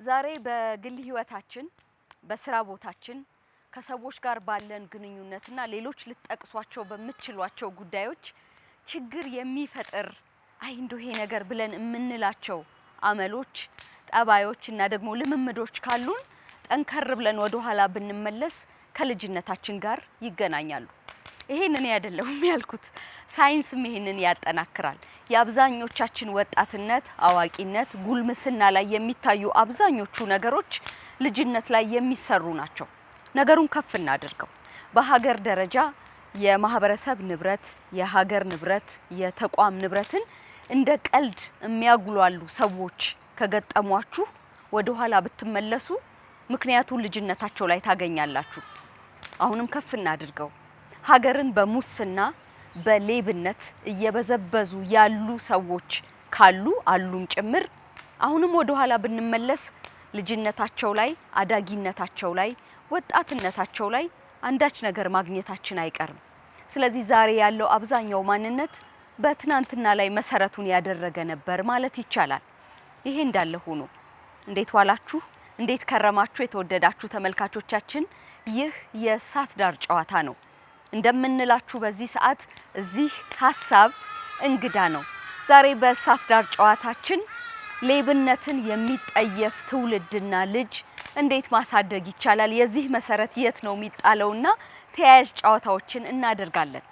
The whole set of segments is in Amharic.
ዛሬ በግል ህይወታችን በስራ ቦታችን ከሰዎች ጋር ባለን ግንኙነትና ሌሎች ልትጠቅሷቸው በምትችሏቸው ጉዳዮች ችግር የሚፈጥር አይ እንደው ይሄ ነገር ብለን የምንላቸው አመሎች ጠባዮች እና ደግሞ ልምምዶች ካሉን ጠንከር ብለን ወደ ኋላ ብንመለስ ከልጅነታችን ጋር ይገናኛሉ። ይሄንን አይደለም ያልኩት ሳይንስም ይሄንን ያጠናክራል። የአብዛኞቻችን ወጣትነት አዋቂነት ጉልምስና ላይ የሚታዩ አብዛኞቹ ነገሮች ልጅነት ላይ የሚሰሩ ናቸው። ነገሩን ከፍ እናድርገው። በሀገር ደረጃ የማህበረሰብ ንብረት የሀገር ንብረት የተቋም ንብረትን እንደ ቀልድ የሚያጉላሉ ሰዎች ከገጠሟችሁ ወደ ኋላ ብትመለሱ ምክንያቱም ልጅነታቸው ላይ ታገኛላችሁ። አሁንም ከፍ እናድርገው። ሀገርን በሙስና በሌብነት እየበዘበዙ ያሉ ሰዎች ካሉ አሉም ጭምር አሁንም ወደ ኋላ ብንመለስ ልጅነታቸው ላይ አዳጊነታቸው ላይ ወጣትነታቸው ላይ አንዳች ነገር ማግኘታችን አይቀርም። ስለዚህ ዛሬ ያለው አብዛኛው ማንነት በትናንትና ላይ መሰረቱን ያደረገ ነበር ማለት ይቻላል። ይሄ እንዳለ ሆኖ እንዴት ዋላችሁ እንዴት ከረማችሁ የተወደዳችሁ ተመልካቾቻችን? ይህ የእሳት ዳር ጨዋታ ነው። እንደምንላችሁ በዚህ ሰዓት እዚህ ሐሳብ እንግዳ ነው። ዛሬ በእሳት ዳር ጨዋታችን ሌብነትን የሚጠየፍ ትውልድና ልጅ እንዴት ማሳደግ ይቻላል፣ የዚህ መሰረት የት ነው የሚጣለውና ተያያዥ ጨዋታዎችን እናደርጋለን።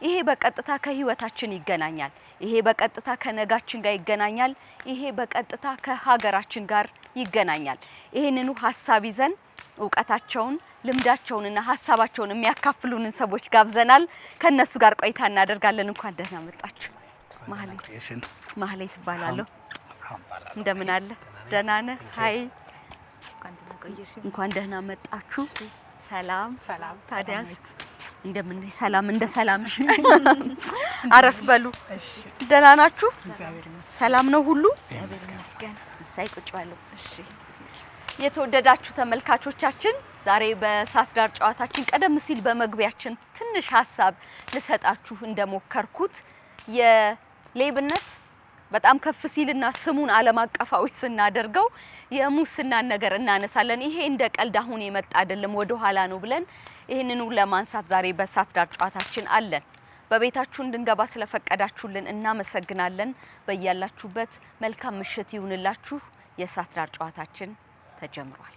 ይሄ በቀጥታ ከህይወታችን ይገናኛል። ይሄ በቀጥታ ከነጋችን ጋር ይገናኛል። ይሄ በቀጥታ ከሀገራችን ጋር ይገናኛል። ይሄንኑ ሐሳብ ይዘን ዕውቀታቸውን ልምዳቸውንና ሐሳባቸውን የሚያካፍሉንን ሰዎች ጋብዘናል። ከነሱ ጋር ቆይታ እናደርጋለን። እንኳን ደህና መጣችሁ። ማህሌት እባላለሁ። እንደምን አለ? ደህና ነህ? ሃይ እንኳን ደህና መጣችሁ። ሰላም ታዲያስ እንደምን ሰላም እንደ ሰላምሽ አረፍ በሉ። ደህና ናችሁ? ሰላም ነው ሁሉ? ይመስገን። እሰይ ቁጭ በሉ። እሺ የተወደዳችሁ ተመልካቾቻችን ዛሬ በእሳት ዳር ጨዋታችን ቀደም ሲል በመግቢያችን ትንሽ ሐሳብ ልሰጣችሁ እንደሞከርኩት የሌብነት በጣም ከፍ ሲልና ስሙን ዓለም አቀፋዊ ስናደርገው የሙስናን ነገር እናነሳለን። ይሄ እንደ ቀልድ አሁን የመጣ አይደለም ወደ ኋላ ነው ብለን ይሄንኑ ለማንሳት ዛሬ በእሳት ዳር ጨዋታችን አለን። በቤታችሁ እንድንገባ ስለፈቀዳችሁልን እናመሰግናለን። በእያላችሁበት መልካም ምሽት ይሁንላችሁ። የእሳት ዳር ጨዋታችን ተጀምሯል።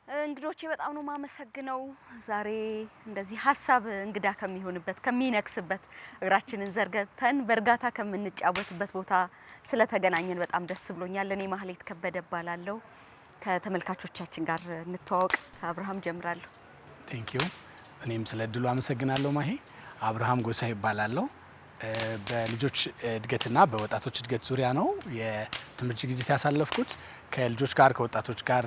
እንግዶቼ በጣም ነው ማመሰግነው። ዛሬ እንደዚህ ሐሳብ እንግዳ ከሚሆንበት ከሚነክስበት እግራችንን ዘርግተን በእርጋታ ከምንጫወትበት ቦታ ስለተገናኘን በጣም ደስ ብሎኛል። እኔ ማህሌት ከበደ እባላለሁ። ከተመልካቾቻችን ጋር እንተዋወቅ። አብርሃም ጀምራለሁ። ቴንክ ዩ። እኔም ስለ እድሉ አመሰግናለሁ። ማሂ አብርሃም ጎሳ ይባላለሁ። በልጆች እድገትና በወጣቶች እድገት ዙሪያ ነው የትምህርት ዝግጅት ያሳለፍኩት። ከልጆች ጋር ከወጣቶች ጋር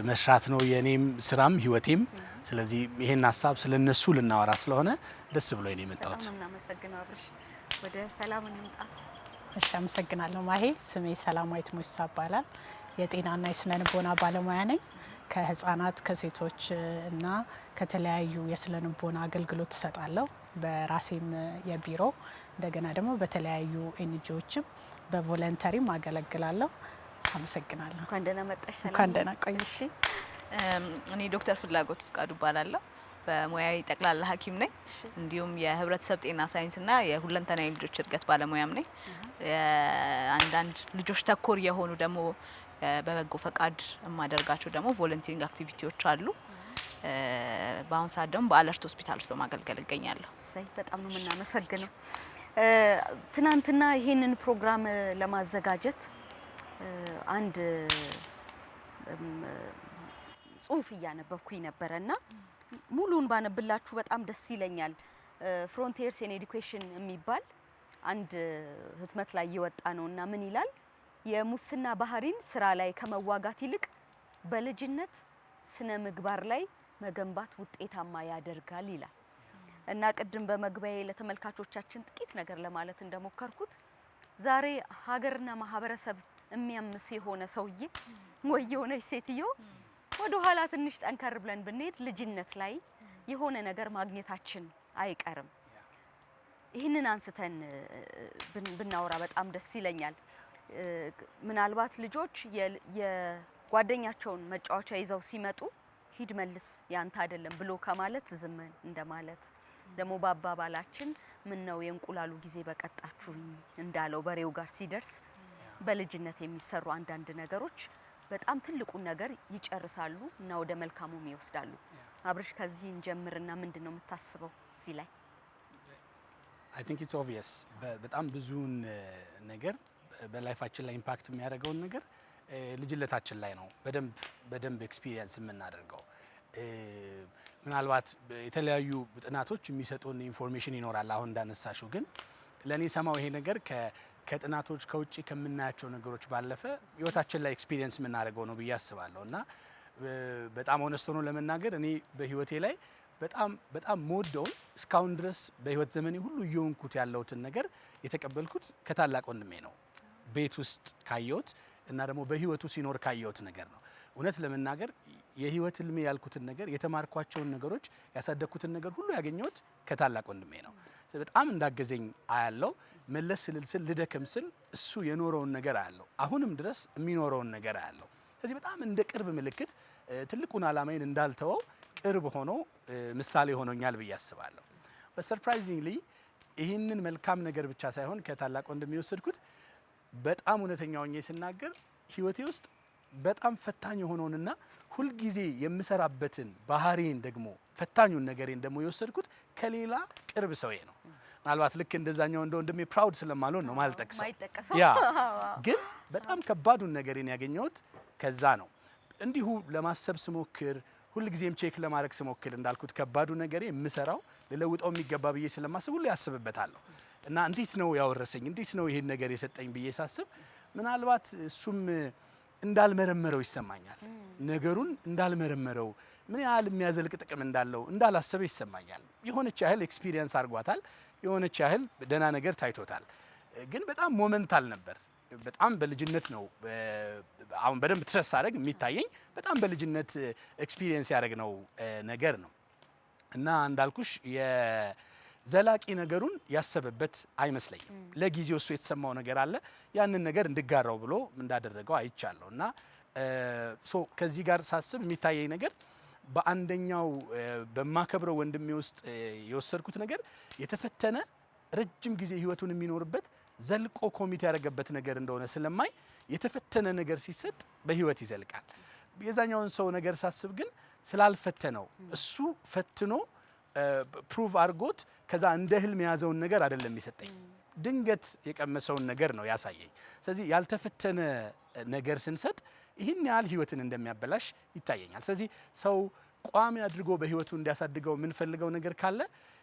መስራት ነው የኔም ስራም ህይወቴም። ስለዚህ ይሄን ሐሳብ ስለነሱ ልናወራ ስለሆነ ደስ ብሎኝ ነው የመጣሁት። በጣም እናመሰግናለሁ። አብርሽ ወደ ሰላም እንምጣ። እሺ አመሰግናለሁ ማሂ። ስሜ ሰላማዊት ሙሳ ይባላል። የጤናና የስነ ልቦና ባለሙያ ነኝ። ከህፃናት ከሴቶች እና ከተለያዩ የስነ ልቦና አገልግሎት እሰጣለሁ። በራሴም የቢሮ እንደገና ደግሞ በተለያዩ ኤንጂኦዎችም በቮለንተሪም አገለግላለሁ። አመሰግናለሁ። እንኳን ደህና መጣሽ። ሰላም እንኳን ደህና ቆይሽ። እኔ ዶክተር ፍላጎት ፍቃዱ እባላለሁ። በሙያዬ ጠቅላላ ሐኪም ነኝ። እንዲሁም የህብረተሰብ ጤና ሳይንስና የሁለንተናዊ ልጆች እድገት ባለሙያም ነኝ። አንዳንድ ልጆች ተኮር የሆኑ ደግሞ በበጎ ፈቃድ የማደርጋቸው ደግሞ ቮለንቲሪንግ አክቲቪቲዎች አሉ። በአሁን ሰዓት ደግሞ በአለርት ሆስፒታል ውስጥ በማገልገል እገኛለሁ። እሰይ በጣም ነው የምናመሰግነው። ትናንትና ይሄንን ፕሮግራም ለማዘጋጀት አንድ ጽሁፍ እያነበብኩኝ ነበርና ሙሉን ባነብላችሁ በጣም ደስ ይለኛል። ፍሮንቲርስ ኢን ኤዱኬሽን የሚባል አንድ ህትመት ላይ የወጣ ነውና ምን ይላል? የሙስና ባህሪን ስራ ላይ ከመዋጋት ይልቅ በልጅነት ስነ ምግባር ላይ መገንባት ውጤታማ ያደርጋል ይላል። እና ቅድም በመግቢያዬ ለተመልካቾቻችን ጥቂት ነገር ለማለት እንደሞከርኩት ዛሬ ሀገርና ማህበረሰብ የሚያምስ የሆነ ሰውዬ ወይ የሆነች ሴትዮ ወደ ኋላ ትንሽ ጠንከር ብለን ብንሄድ ልጅነት ላይ የሆነ ነገር ማግኘታችን አይቀርም። ይህንን አንስተን ብናወራ በጣም ደስ ይለኛል። ምናልባት ልጆች የጓደኛቸውን መጫወቻ ይዘው ሲመጡ ሂድ መልስ ያንተ አይደለም ብሎ ከማለት ዝም እንደማለት ደግሞ በአባባላችን ምን ነው የእንቁላሉ ጊዜ በቀጣችሁኝ እንዳለው በሬው ጋር ሲደርስ በልጅነት የሚሰሩ አንዳንድ ነገሮች በጣም ትልቁን ነገር ይጨርሳሉ እና ወደ መልካሙም ይወስዳሉ። አብርሽ ከዚህ እንጀምርና ምንድነው የምታስበው እዚህ ላይ? I think it's obvious በጣም ብዙን ነገር በላይፋችን ላይ ኢምፓክት የሚያደርገውን ነገር ልጅነታችን ላይ ነው በደንብ ኤክስፒሪየንስ የምናደርገው። ምናልባት የተለያዩ ጥናቶች የሚሰጡን ኢንፎርሜሽን ይኖራል። አሁን እንዳነሳሽው ግን ለኔ ሰማው ይሄ ነገር ከጥናቶች ከውጪ ከምናያቸው ነገሮች ባለፈ ህይወታችን ላይ ኤክስፒሪየንስ የምናደርገው ነው ብዬ አስባለሁ። እና በጣም ሆነስት ሆኖ ለመናገር እኔ በህይወቴ ላይ በጣም ሞደውን እስካሁን ድረስ በህይወት ዘመኔ ሁሉ እየሆንኩት ያለውትን ነገር የተቀበልኩት ከታላቅ ወንድሜ ነው። ቤት ውስጥ ካየሁት እና ደግሞ በህይወቱ ሲኖር ካየሁት ነገር ነው። እውነት ለመናገር የህይወት ህልሜ ያልኩትን ነገር የተማርኳቸውን ነገሮች ያሳደግኩትን ነገር ሁሉ ያገኘሁት ከታላቅ ወንድሜ ነው። በጣም እንዳገዘኝ አያለው። መለስ ስል ልደከም ስል እሱ የኖረውን ነገር አያለው። አሁንም ድረስ የሚኖረውን ነገር አያለው። ስለዚህ በጣም እንደ ቅርብ ምልክት ትልቁን ዓላማዬን እንዳልተወው ቅርብ ሆኖ ምሳሌ ሆኖኛል ብዬ አስባለሁ። በሰርፕራይዚንግሊ ይህንን መልካም ነገር ብቻ ሳይሆን ከታላቅ ወንድሜ የወሰድኩት በጣም እውነተኛ ሆኜ ስናገር ህይወቴ ውስጥ በጣም ፈታኝ የሆነውንና ሁልጊዜ የምሰራበትን ባህሪን ደግሞ ፈታኙን ነገሬን ደግሞ የወሰድኩት ከሌላ ቅርብ ሰውዬ ነው። ምናልባት ልክ እንደዛኛው እንደ ወንድሜ ፕራውድ ስለማልሆን ነው ማልጠቅሰው። ያ ግን በጣም ከባዱን ነገሬን ያገኘሁት ከዛ ነው። እንዲሁ ለማሰብ ስሞክር ሁልጊዜም ቼክ ለማድረግ ስሞክር እንዳልኩት ከባዱ ነገሬ የምሰራው ልለውጠው የሚገባ ብዬ ስለማስብ ሁሉ ያስብበታለሁ እና እንዴት ነው ያወረሰኝ እንዴት ነው ይሄን ነገር የሰጠኝ ብዬ ሳስብ ምናልባት እሱም እንዳልመረመረው ይሰማኛል። ነገሩን እንዳልመረመረው ምን ያህል የሚያዘልቅ ጥቅም እንዳለው እንዳላሰበ ይሰማኛል። የሆነች ያህል ኤክስፒሪየንስ አድርጓታል፣ የሆነች ያህል ደህና ነገር ታይቶታል። ግን በጣም ሞመንታል ነበር። በጣም በልጅነት ነው አሁን በደንብ ትረስ አደረግ የሚታየኝ በጣም በልጅነት ኤክስፒሪየንስ ያደረግነው ነገር ነው እና እንዳልኩሽ የዘላቂ ነገሩን ያሰበበት አይመስለኝም። ለጊዜው እሱ የተሰማው ነገር አለ ያንን ነገር እንድጋራው ብሎ እንዳደረገው አይቻለሁ እና ከዚህ ጋር ሳስብ የሚታየኝ ነገር በአንደኛው በማከብረው ወንድሜ ውስጥ የወሰድኩት ነገር የተፈተነ ረጅም ጊዜ ህይወቱን የሚኖርበት ዘልቆ ኮሚቴ ያደረገበት ነገር እንደሆነ ስለማይ የተፈተነ ነገር ሲሰጥ በህይወት ይዘልቃል። የዛኛውን ሰው ነገር ሳስብ ግን ስላልፈተነው እሱ ፈትኖ ፕሩቭ አድርጎት ከዛ እንደ ህልም የያዘውን ነገር አይደለም የሰጠኝ፣ ድንገት የቀመሰውን ነገር ነው ያሳየኝ። ስለዚህ ያልተፈተነ ነገር ስንሰጥ ይህን ያህል ህይወትን እንደሚያበላሽ ይታየኛል። ስለዚህ ሰው ቋሚ አድርጎ በህይወቱ እንዲያሳድገው የምንፈልገው ነገር ካለ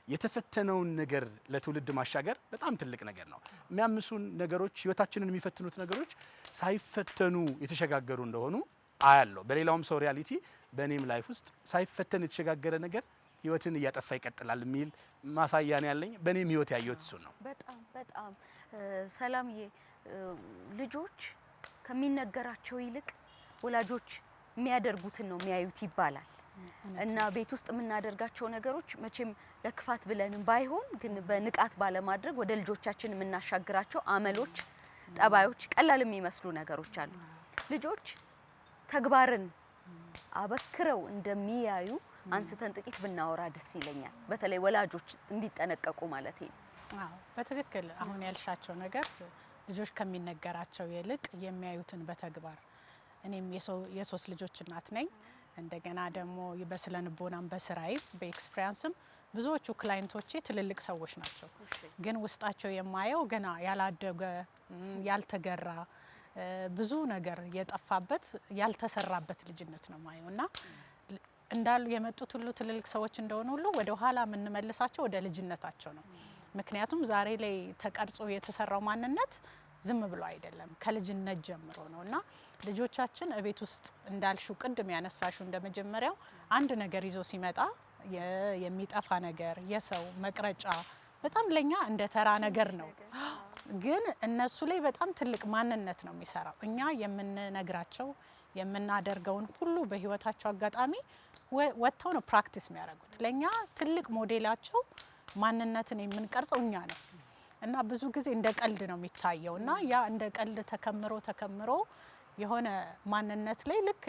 የተፈተነውን ነገር ለትውልድ ማሻገር በጣም ትልቅ ነገር ነው። የሚያምሱን ነገሮች ህይወታችንን የሚፈትኑት ነገሮች ሳይፈተኑ የተሸጋገሩ እንደሆኑ አያለው። በሌላውም ሰው ሪያሊቲ በእኔም ላይፍ ውስጥ ሳይፈተን የተሸጋገረ ነገር ህይወትን እያጠፋ ይቀጥላል የሚል ማሳያ ነው ያለኝ። በእኔም ህይወት ያየሁት እሱ ነው። በጣም ሰላምዬ፣ ልጆች ከሚነገራቸው ይልቅ ወላጆች የሚያደርጉትን ነው የሚያዩት ይባላል እና ቤት ውስጥ የምናደርጋቸው ነገሮች መቼም ለክፋት ብለንም ባይሆን ግን በንቃት ባለማድረግ ወደ ልጆቻችን የምናሻግራቸው አመሎች፣ ጠባዮች ቀላል የሚመስሉ ነገሮች አሉ። ልጆች ተግባርን አበክረው እንደሚያዩ አንስተን ጥቂት ብናወራ ደስ ይለኛል። በተለይ ወላጆች እንዲጠነቀቁ ማለት ነው። አዎ በትክክል አሁን ያልሻቸው ነገር ልጆች ከሚነገራቸው ይልቅ የሚያዩትን በተግባር እኔም የሶስት ልጆች እናት ነኝ። እንደገና ደግሞ በስነ ልቦናም በስራዬ በኤክስፒሪያንስም ብዙዎቹ ክላይንቶቼ ትልልቅ ሰዎች ናቸው። ግን ውስጣቸው የማየው ገና ያላደገ ያልተገራ ብዙ ነገር የጠፋበት ያልተሰራበት ልጅነት ነው ማየው እና እንዳሉ የመጡት ሁሉ ትልልቅ ሰዎች እንደሆኑ ሁሉ ወደ ኋላ የምንመልሳቸው ወደ ልጅነታቸው ነው። ምክንያቱም ዛሬ ላይ ተቀርጾ የተሰራው ማንነት ዝም ብሎ አይደለም ከልጅነት ጀምሮ ነው እና ልጆቻችን እቤት ውስጥ እንዳልሹ ቅድም ያነሳሹ እንደመጀመሪያው አንድ ነገር ይዞ ሲመጣ የሚጠፋ ነገር የሰው መቅረጫ በጣም ለኛ እንደ ተራ ነገር ነው። ግን እነሱ ላይ በጣም ትልቅ ማንነት ነው የሚሰራው። እኛ የምንነግራቸው የምናደርገውን ሁሉ በህይወታቸው አጋጣሚ ወጥተው ነው ፕራክቲስ የሚያደርጉት። ለኛ ትልቅ ሞዴላቸው ማንነትን የምንቀርጸው እኛ ነው። እና ብዙ ጊዜ እንደ ቀልድ ነው የሚታየው እና ያ እንደ ቀልድ ተከምሮ የሆነ ማንነት ላይ ልክ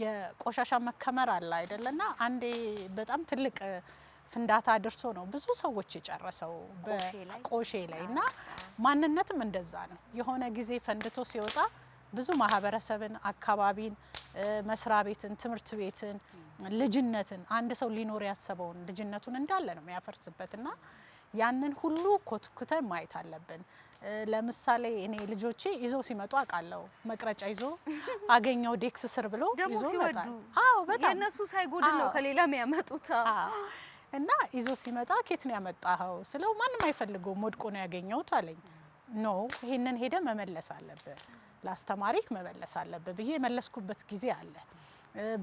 የቆሻሻ መከመር አለ አይደለና አንዴ በጣም ትልቅ ፍንዳታ አድርሶ ነው ብዙ ሰዎች የጨረሰው በቆሼ ላይ እና ማንነትም እንደዛ ነው። የሆነ ጊዜ ፈንድቶ ሲወጣ ብዙ ማህበረሰብን፣ አካባቢን፣ መስሪያ ቤትን፣ ትምህርት ቤትን፣ ልጅነትን አንድ ሰው ሊኖር ያሰበውን ልጅነቱን እንዳለ ነው የሚያፈርስበትና ያንን ሁሉ ኮትኩተን ማየት አለብን። ለምሳሌ እኔ ልጆቼ ይዘው ሲመጡ አውቃለሁ። መቅረጫ ይዞ አገኘው ዴክስ ስር ብሎ ይዞ ይመጣል። አዎ በጣም የነሱ ሳይጎድል ነው ከሌላ የሚያመጡት። እና ይዞ ሲመጣ ኬት ነው ያመጣኸው ስለው ማንም አይፈልገውም ወድቆ ነው ያገኘሁት አለኝ። ኖ ይሄንን ሄደ መመለስ አለብህ፣ ላስተማሪክ መመለስ አለብህ ብዬ የመለስኩበት ጊዜ አለ።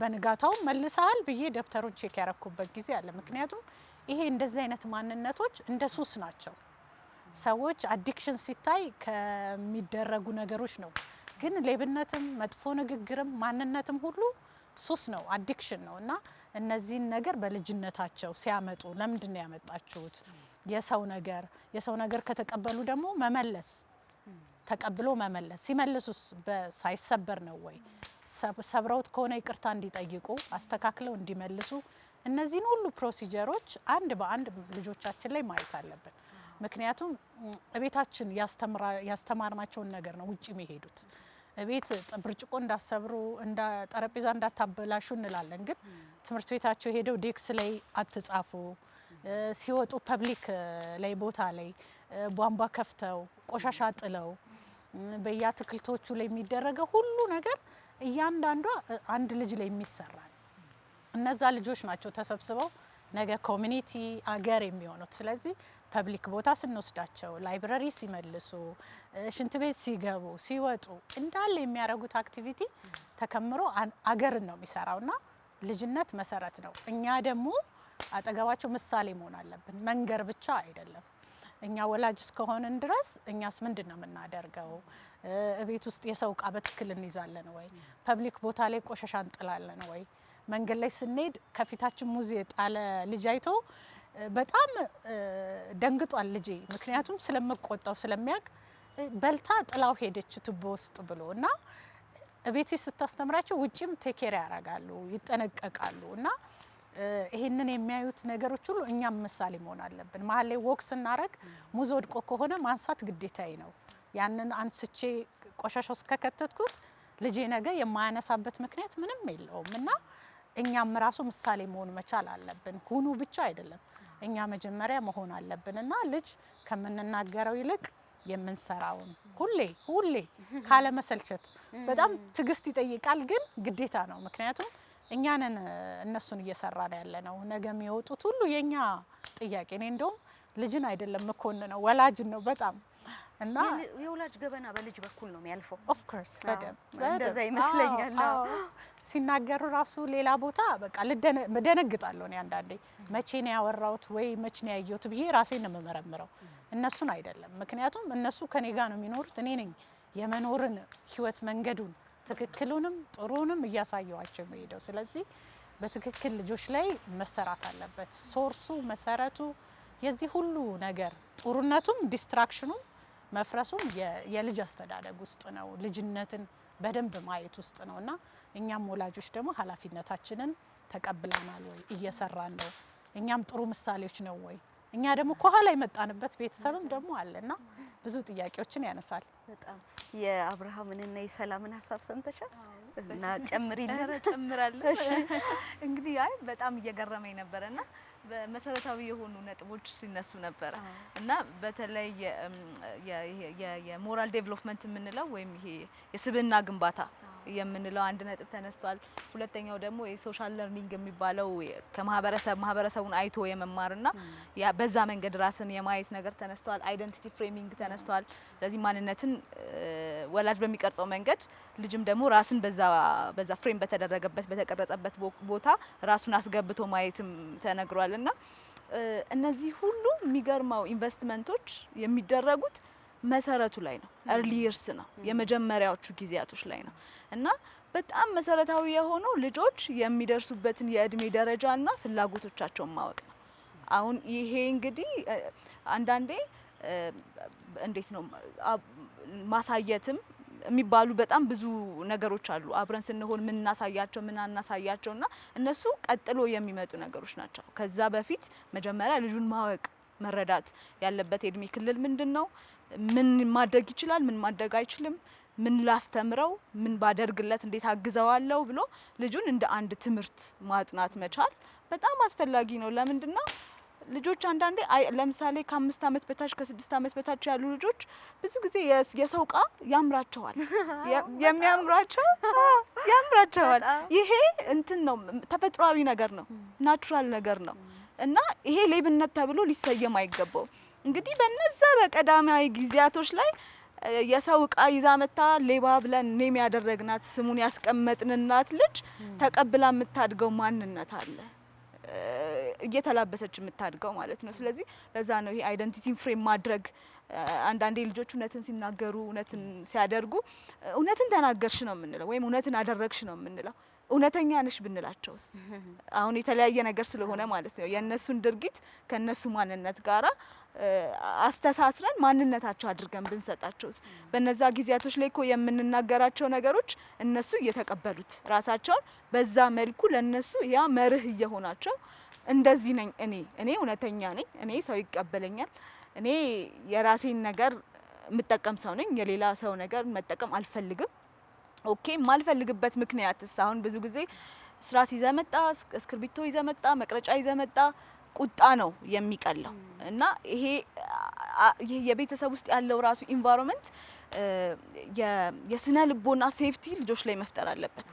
በንጋታው መልሰሃል ብዬ ደብተሩን ቼክ ያረኩበት ጊዜ አለ። ምክንያቱም ይሄ እንደዚህ አይነት ማንነቶች እንደ ሱስ ናቸው። ሰዎች አዲክሽን ሲታይ ከሚደረጉ ነገሮች ነው፣ ግን ሌብነትም መጥፎ ንግግርም ማንነትም ሁሉ ሱስ ነው፣ አዲክሽን ነው። እና እነዚህን ነገር በልጅነታቸው ሲያመጡ ለምንድን ነው ያመጣችሁት? የሰው ነገር ከተቀበሉ ደግሞ መመለስ፣ ተቀብሎ መመለስ። ሲመልሱስ ሳይሰበር ነው ወይ? ሰብረውት ከሆነ ይቅርታ እንዲጠይቁ አስተካክለው እንዲመልሱ። እነዚህን ሁሉ ፕሮሲጀሮች አንድ በአንድ ልጆቻችን ላይ ማየት አለብን። ምክንያቱም እቤታችን ያስተማርናቸውን ነገር ነው ውጪ የሚሄዱት። እቤት ብርጭቆ እንዳሰብሩ ጠረጴዛ እንዳታበላሹ እንላለን፣ ግን ትምህርት ቤታቸው ሄደው ዴክስ ላይ አትጻፉ፣ ሲወጡ ፐብሊክ ላይ ቦታ ላይ ቧንቧ ከፍተው ቆሻሻ ጥለው በየአትክልቶቹ ላይ የሚደረገው ሁሉ ነገር እያንዳንዷ አንድ ልጅ ላይ የሚሰራል። እነዛ ልጆች ናቸው ተሰብስበው ነገ ኮሚኒቲ አገር የሚሆኑት። ስለዚህ ፐብሊክ ቦታ ስንወስዳቸው፣ ላይብረሪ ሲመልሱ፣ ሽንት ቤት ሲገቡ ሲወጡ እንዳለ የሚያደርጉት አክቲቪቲ ተከምሮ አገርን ነው የሚሰራውና ልጅነት መሰረት ነው። እኛ ደግሞ አጠገባቸው ምሳሌ መሆን አለብን፣ መንገር ብቻ አይደለም። እኛ ወላጅ እስከሆንን ድረስ እኛስ ምንድን ነው የምናደርገው? ቤት ውስጥ የሰው እቃ በትክክል እንይዛለን ወይ? ፐብሊክ ቦታ ላይ ቆሻሻ እንጥላለን ወይ? መንገድ ላይ ስንሄድ ከፊታችን ሙዝ የጣለ ልጅ አይቶ በጣም ደንግጧል ልጄ፣ ምክንያቱም ስለምቆጣው ስለሚያውቅ በልታ ጥላው ሄደች ቱቦ ውስጥ ብሎ እና ቤት ስታስተምራቸው ውጪም ቴኬር ያደርጋሉ፣ ይጠነቀቃሉ። እና ይሄንን የሚያዩት ነገሮች ሁሉ እኛም ምሳሌ መሆን አለብን። መሀል ላይ ወክ ስናረግ ሙዝ ወድቆ ከሆነ ማንሳት ግዴታዬ ነው። ያንን አንስቼ ቆሻሻ ውስጥ ከከተትኩት ልጄ ነገ የማያነሳበት ምክንያት ምንም የለውም። እና እኛም ራሱ ምሳሌ መሆን መቻል አለብን። ሁኑ ብቻ አይደለም፣ እኛ መጀመሪያ መሆን አለብን። እና ልጅ ከምንናገረው ይልቅ የምንሰራውን ሁሌ ካለመሰልቸት፣ በጣም ትዕግስት ይጠይቃል፣ ግን ግዴታ ነው። ምክንያቱም እኛንን እነሱን እየሰራን ያለ ነው። ነገ የሚወጡት ሁሉ የኛ ጥያቄ። እኔ እንደውም ልጅን አይደለም መኮንነው ወላጅን ነው በጣም። እና የወላጅ ገበና በልጅ በኩል ነው የሚያልፈው። ኦፍ ኮርስ በደም እንደዛ ይመስለኛል። ሲናገሩ ራሱ ሌላ ቦታ በቃ ልደነግጣለሁ። እኔ አንዳንዴ መቼ ነው ያወራሁት ወይ መቼ ነው ያየሁት ብዬ ራሴን ነው የምመረምረው፣ እነሱን አይደለም። ምክንያቱም እነሱ ከኔ ጋር ነው የሚኖሩት። እኔ ነኝ የመኖርን ህይወት መንገዱን ትክክሉንም ጥሩንም እያሳየዋቸው የሚሄደው። ስለዚህ በትክክል ልጆች ላይ መሰራት አለበት። ሶርሱ መሰረቱ የዚህ ሁሉ ነገር ጥሩነቱም ዲስትራክሽኑም መፍረሱም የልጅ አስተዳደግ ውስጥ ነው። ልጅነትን በደንብ ማየት ውስጥ ነው። እና እኛም ወላጆች ደግሞ ኃላፊነታችንን ተቀብለናል ወይ? እየሰራን ነው? እኛም ጥሩ ምሳሌዎች ነው ወይ? እኛ ደግሞ ከኋላ የመጣንበት ቤተሰብም ደግሞ አለና ብዙ ጥያቄዎችን ያነሳል። በጣም የአብርሃምንና የሰላምን ሀሳብ ሰምተሻል? እና ጨምሪልን። ጨምራለሁ። እንግዲህ በጣም እየገረመኝ ነበርና በመሰረታዊ የሆኑ ነጥቦች ሲነሱ ነበር እና በተለይ የሞራል ዴቨሎፕመንት የምንለው ወይም ይሄ የስብዕና ግንባታ የምንለው አንድ ነጥብ ተነስቷል። ሁለተኛው ደግሞ የሶሻል ለርኒንግ የሚባለው ማህበረሰቡን አይቶ የመማርና በዛ መንገድ ራስን የማየት ነገር ተነስቷል። አይደንቲቲ ፍሬሚንግ ተነስቷል። ስለዚህ ማንነትን ወላጅ በሚቀርጸው መንገድ ልጅም ደግሞ ራስን በዛ ፍሬም በተደረገበት በተቀረጸበት ቦታ ራሱን አስገብቶ ማየትም ተነግሯልና እነዚህ ሁሉ የሚገርመው ኢንቨስትመንቶች የሚደረጉት መሰረቱ ላይ ነው። early years ነው፣ የመጀመሪያዎቹ ጊዜያቶች ላይ ነው እና በጣም መሰረታዊ የሆነው ልጆች የሚደርሱበትን የእድሜ ደረጃና ፍላጎቶቻቸውን ማወቅ ነው። አሁን ይሄ እንግዲህ አንዳንዴ እንዴት ነው ማሳየትም የሚባሉ በጣም ብዙ ነገሮች አሉ። አብረን ስንሆን ምን እናሳያቸውና እነሱ ቀጥሎ የሚመጡ ነገሮች ናቸው። ከዛ በፊት መጀመሪያ ልጁን ማወቅ መረዳት ያለበት የእድሜ ክልል ምንድነው፣ ምን ማድረግ ይችላል፣ ምን ማድረግ አይችልም፣ ምን ላስተምረው፣ ምን ባደርግለት፣ እንዴት አግዘዋለሁ ብሎ ልጁን እንደ አንድ ትምህርት ማጥናት መቻል በጣም አስፈላጊ ነው። ለምንድነው ልጆች አንዳንዴ ለምሳሌ ከ5 አመት በታች ከ6 አመት በታች ያሉ ልጆች ብዙ ጊዜ የሰው ቃ ያምራቸዋል ያምራቸዋል። ይሄ እንትን ነው፣ ተፈጥሯዊ ነገር ነው፣ ናቹራል ነገር ነው እና ይሄ ሌብነት ተብሎ ሊሰየም አይገባው። እንግዲህ በነዛ በቀዳማዊ ጊዜያቶች ላይ የሰው ቃ ይዛ መታ ሌባ ብለን ኔም ያደረግናት ስሙን ያስቀመጥንናት ልጅ ተቀብላ የምታድገው ማንነት አለ እየተላበሰች የምታድገው ማለት ነው። ስለዚህ ለዛ ነው ይሄ አይደንቲቲን ፍሬም ማድረግ አንዳንዴ ልጆች እውነትን ሲናገሩ እውነትን ሲያደርጉ እውነትን ተናገርሽ ነው የምንለው ወይም እውነትን አደረግሽ ነው የምንለው። እውነተኛ ነሽ ብንላቸውስ? አሁን የተለያየ ነገር ስለሆነ ማለት ነው የነሱን ድርጊት ከነሱ ማንነት ጋራ አስተሳስረን ማንነታቸው አድርገን ብንሰጣቸውስ? በነዛ ጊዜያቶች ላይ እኮ የምንናገራቸው ነገሮች እነሱ እየተቀበሉት ራሳቸውን በዛ መልኩ ለነሱ ያ መርህ እየሆናቸው እንደዚህ ነኝ እኔ እውነተኛ ነኝ፣ እኔ ሰው ይቀበለኛል፣ እኔ የራሴን ነገር የምጠቀም ሰው ነኝ፣ የሌላ ሰው ነገር መጠቀም አልፈልግም። ኦኬ ማልፈልግበት ምክንያትስ? አሁን ብዙ ጊዜ ስራ ሲዘመጣ እስክርቢቶ ይዘመጣ መቅረጫ ይዘመጣ ቁጣ ነው የሚቀለው እና ይሄ የቤተሰብ ውስጥ ያለው ራሱ ኢንቫይሮንመንት የስነ ልቦና ሴፍቲ ልጆች ላይ መፍጠር አለበት።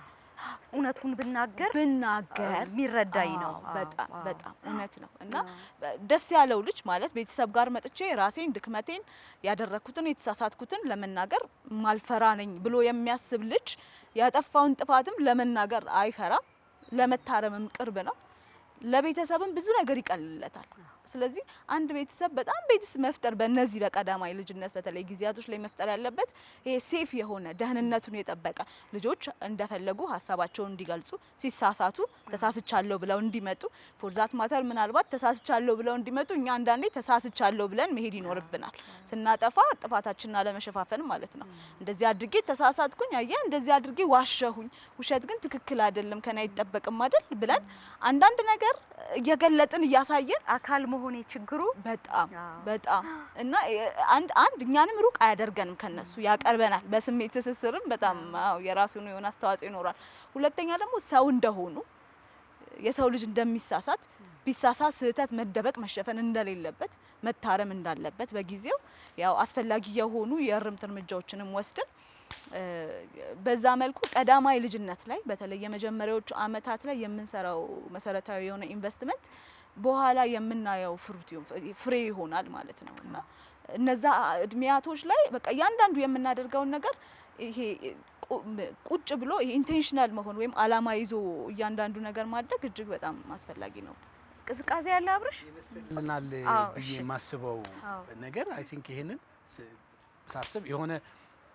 እውነቱን ብናገር የሚረዳኝ ነው። በጣም እውነት ነው እና ደስ ያለው ልጅ ማለት ቤተሰብ ጋር መጥቼ ራሴን ድክመቴን ያደረኩትን የተሳሳትኩትን ለመናገር ማልፈራ ነኝ ብሎ የሚያስብ ልጅ ያጠፋውን ጥፋትም ለመናገር አይፈራም፣ ለመታረምም ቅርብ ነው፣ ለቤተሰብም ብዙ ነገር ይቀልለታል። ስለዚህ አንድ ቤተሰብ በጣም ቤት ውስጥ መፍጠር በእነዚህ በቀዳማይ ልጅነት በተለይ ጊዜያቶች ላይ መፍጠር ያለበት ይሄ ሴፍ የሆነ ደህንነቱን የጠበቀ ልጆች እንደፈለጉ ሀሳባቸውን እንዲገልጹ፣ ሲሳሳቱ ተሳስቻለሁ ብለው እንዲመጡ፣ ፎርዛት ማተር ምናልባት ተሳስቻለሁ ብለው እንዲመጡ እኛ አንዳንዴ ተሳስቻለሁ ብለን መሄድ ይኖርብናል። ስናጠፋ ጥፋታችንን አለመሸፋፈን ማለት ነው። እንደዚህ አድርጌ ተሳሳትኩኝ፣ አየ እንደዚህ አድርጌ ዋሸሁኝ፣ ውሸት ግን ትክክል አይደለም ከና አይጠበቅም አይደል ብለን አንዳንድ ነገር እየገለጥን እያሳየን አካል መሆኔ ችግሩ በጣም እና አንድ እኛንም ሩቅ አያደርገንም ከነሱ ያቀርበናል። በስሜት ትስስርም በጣም የራሱን የሆነ አስተዋጽኦ ይኖራል። ሁለተኛ ደግሞ ሰው እንደሆኑ የሰው ልጅ እንደሚሳሳት ቢሳሳት ስህተት መደበቅ መሸፈን እንደሌለበት መታረም እንዳለበት በጊዜው ያው አስፈላጊ የሆኑ የእርምት እርምጃዎችንም ወስደን በዛ መልኩ ቀዳማይ ልጅነት ላይ በተለይ የመጀመሪያዎቹ አመታት ላይ የምንሰራው መሰረታዊ የሆነ ኢንቨስትመንት በኋላ የምናየው ፍሬ ይሆናል ማለት ነው እና እነዛ እድሜያቶች ላይ በቃ ያንዳንዱ የምናደርገውን ነገር ይሄ ቁጭ ብሎ ይሄ ኢንቴንሽናል መሆን ወይም አላማ ይዞ እያንዳንዱ ነገር ማድረግ እጅግ በጣም አስፈላጊ ነው። ቅዝቃዜ ያለ አብርሽ ይመስልናል ብዬ የማስበው ነገር አይ ቲንክ ይሄንን ሳስብ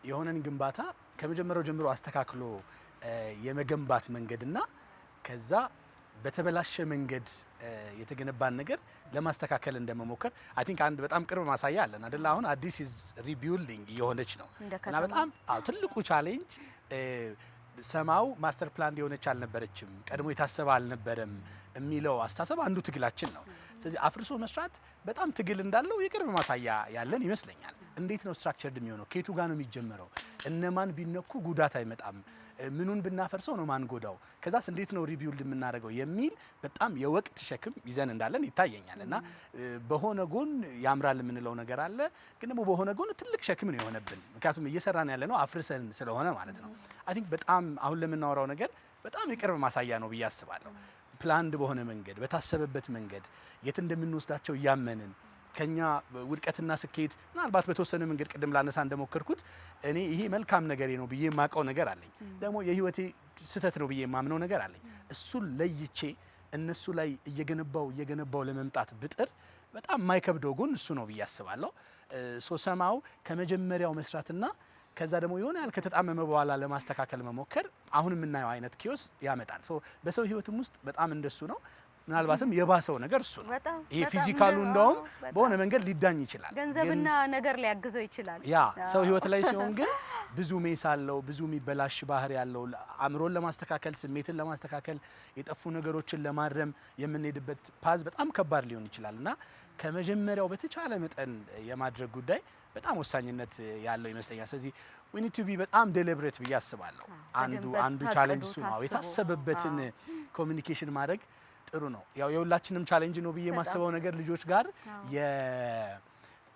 የሆነን ግንባታ ከመጀመሪያው ጀምሮ አስተካክሎ የመገንባት መንገድና ከዛ በተበላሸ መንገድ የተገነባን ነገር ለማስተካከል እንደመሞከር አይ ቲንክ አንድ በጣም ቅርብ ማሳያ አለን አይደል? አሁን አዲስ ኢዝ ሪቢልዲንግ የሆነች ነው እና በጣም ትልቁ ቻሌንጅ ሰማው ማስተር ፕላን የሆነች አልነበረችም፣ ቀድሞ የታሰበ አልነበረም የሚለው አስተሳሰብ አንዱ ትግላችን ነው። ስለዚህ አፍርሶ መስራት በጣም ትግል እንዳለው የቅርብ ማሳያ ያለን ይመስለኛል። እንዴት ነው ስትራክቸርድ የሚሆነው? ከየቱ ጋር ነው የሚጀመረው? እነማን ቢነኩ ጉዳት አይመጣም? ምኑን ብናፈርሰው ነው ማን ጎዳው? ከዛስ እንዴት ነው ሪቢውልድ የምናደርገው የሚል በጣም የወቅት ሸክም ይዘን እንዳለን ይታየኛል። እና በሆነ ጎን ያምራል የምንለው ነገር አለ፣ ግን ደግሞ በሆነ ጎን ትልቅ ሸክም ነው የሆነብን። ምክንያቱም እየሰራን ያለ ነው አፍርሰን ስለሆነ ማለት ነው። አይ ቲንክ በጣም አሁን ለምናወራው ነገር በጣም የቅርብ ማሳያ ነው ብዬ አስባለሁ። ፕላንድ በሆነ መንገድ በታሰበበት መንገድ የት እንደምንወስዳቸው እያመንን ከኛ ውድቀትና ስኬት ምናልባት በተወሰነ መንገድ ቅድም ላነሳ እንደሞከርኩት እኔ ይሄ መልካም ነገሬ ነው ብዬ የማውቀው ነገር አለኝ፣ ደግሞ የህይወቴ ስህተት ነው ብዬ የማምነው ነገር አለኝ። እሱን ለይቼ እነሱ ላይ እየገነባው ለመምጣት ብጥር በጣም የማይከብደው ጎን እሱ ነው ብዬ አስባለሁ። ሰማው ከመጀመሪያው መስራትና ከዛ ደግሞ የሆነ ያህል ከተጣመመ በኋላ ለማስተካከል መሞከር አሁን የምናየው አይነት ኪዮስ ያመጣል። በሰው ህይወትም ውስጥ በጣም እንደሱ ነው። ምናልባትም የባሰው ነገር እሱ ነው። ይሄ ፊዚካሉ እንደውም በሆነ መንገድ ሊዳኝ ይችላል፣ ገንዘብና ነገር ሊያግዘው ይችላል። ያ ሰው ህይወት ላይ ሲሆን ግን ብዙ ሜስ አለው፣ ብዙ የሚበላሽ ባህሪ ያለው፣ አእምሮን ለማስተካከል ስሜትን ለማስተካከል የጠፉ ነገሮችን ለማረም የምንሄድበት ፓዝ በጣም ከባድ ሊሆን ይችላል እና ከመጀመሪያው በተቻለ መጠን የማድረግ ጉዳይ በጣም ወሳኝነት ያለው ይመስለኛል። ስለዚህ we need to be በጣም ዴሊብሬት ብዬ አስባለሁ። አንዱ ቻሌንጅ እሱ ነው። የታሰበበትን ኮሚኒኬሽን ማድረግ ጥሩ ነው። ያው የሁላችንም ቻሌንጅ ነው ብዬ የማስበው ነገር ልጆች ጋር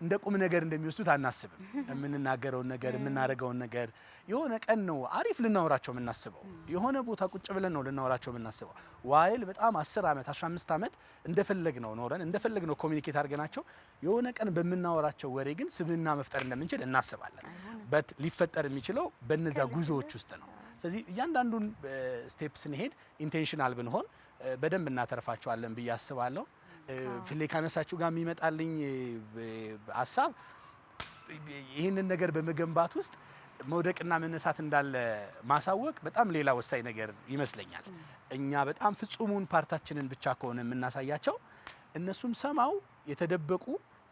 እንደ ቁም ነገር እንደሚወስዱት አናስብም። የምንናገረውን ነገር የምናደርገውን ነገር የሆነ ቀን ነው አሪፍ ልናወራቸው የምናስበው፣ የሆነ ቦታ ቁጭ ብለን ነው ልናወራቸው የምናስበው። ዋይል በጣም 10 ዓመት 15 ዓመት እንደፈለግነው ኖረን እንደፈለግነው ኮሚኒኬት አድርገናቸው የሆነ ቀን በምናወራቸው ወሬ ግን ስብዕና መፍጠር እንደምንችል እናስባለን። በት ሊፈጠር የሚችለው በነዛ ጉዞዎች ውስጥ ነው። ስለዚህ እያንዳንዱን ስቴፕ ስንሄድ ኢንቴንሽናል ብንሆን በደንብ እናተርፋቸዋለን ብዬ አስባለሁ። ፍሌ ካነሳችሁ ጋር የሚመጣልኝ ሀሳብ ይህንን ነገር በመገንባት ውስጥ መውደቅና መነሳት እንዳለ ማሳወቅ በጣም ሌላ ወሳኝ ነገር ይመስለኛል። እኛ በጣም ፍጹሙን ፓርታችንን ብቻ ከሆነ የምናሳያቸው እነሱም ሰማው የተደበቁ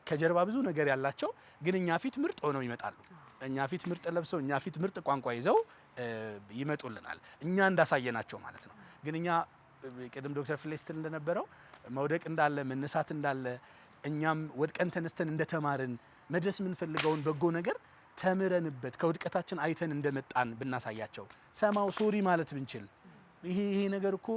ከጀርባ ብዙ ነገር ያላቸው ግን እኛ ፊት ምርጥ ሆነው ይመጣሉ። እኛ ፊት ምርጥ ለብሰው እኛ ፊት ምርጥ ቋንቋ ይዘው ይመጡልናል፣ እኛ እንዳሳየናቸው ማለት ነው። ግን እኛ ቅድም ዶክተር ፍሌ ስትል እንደነበረው መውደቅ እንዳለ መነሳት እንዳለ እኛም ወድቀን ተነስተን እንደተማርን መድረስ የምንፈልገውን በጎ ነገር ተምረንበት ከውድቀታችን አይተን እንደመጣን ብናሳያቸው ሰማው ሶሪ ማለት ብንችል ይሄ ነገር እኮ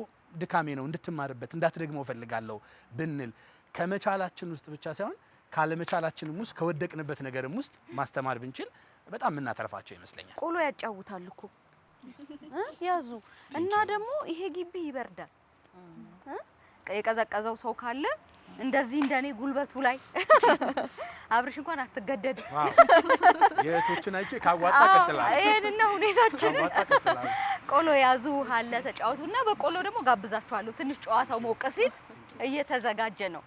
ድካሜ ነው እንድትማርበት እንዳትደግመው ፈልጋለሁ ብንል ከመቻላችን ውስጥ ብቻ ሳይሆን ካለመቻላችንም ውስጥ ከወደቅንበት ነገርም ውስጥ ማስተማር ብንችል በጣም የምናተርፋቸው ይመስለኛል። ቆሎ ያጫውታል እኮ ያዙ እና ደግሞ ይሄ ግቢ ይበርዳል። የቀዘቀዘው ሰው ካለ እንደዚህ እንደኔ ጉልበቱ ላይ አብርሽ እንኳን አትገደድ። የቶችን አይቼ ካዋጣ ቀጥላል። ይሄንና ሁኔታችን ቆሎ ያዙ አለ ተጫወቱና በቆሎ ደግሞ ጋብዛችኋለሁ። ትንሽ ጨዋታው ሞቅ ሲል እየተዘጋጀ ነው።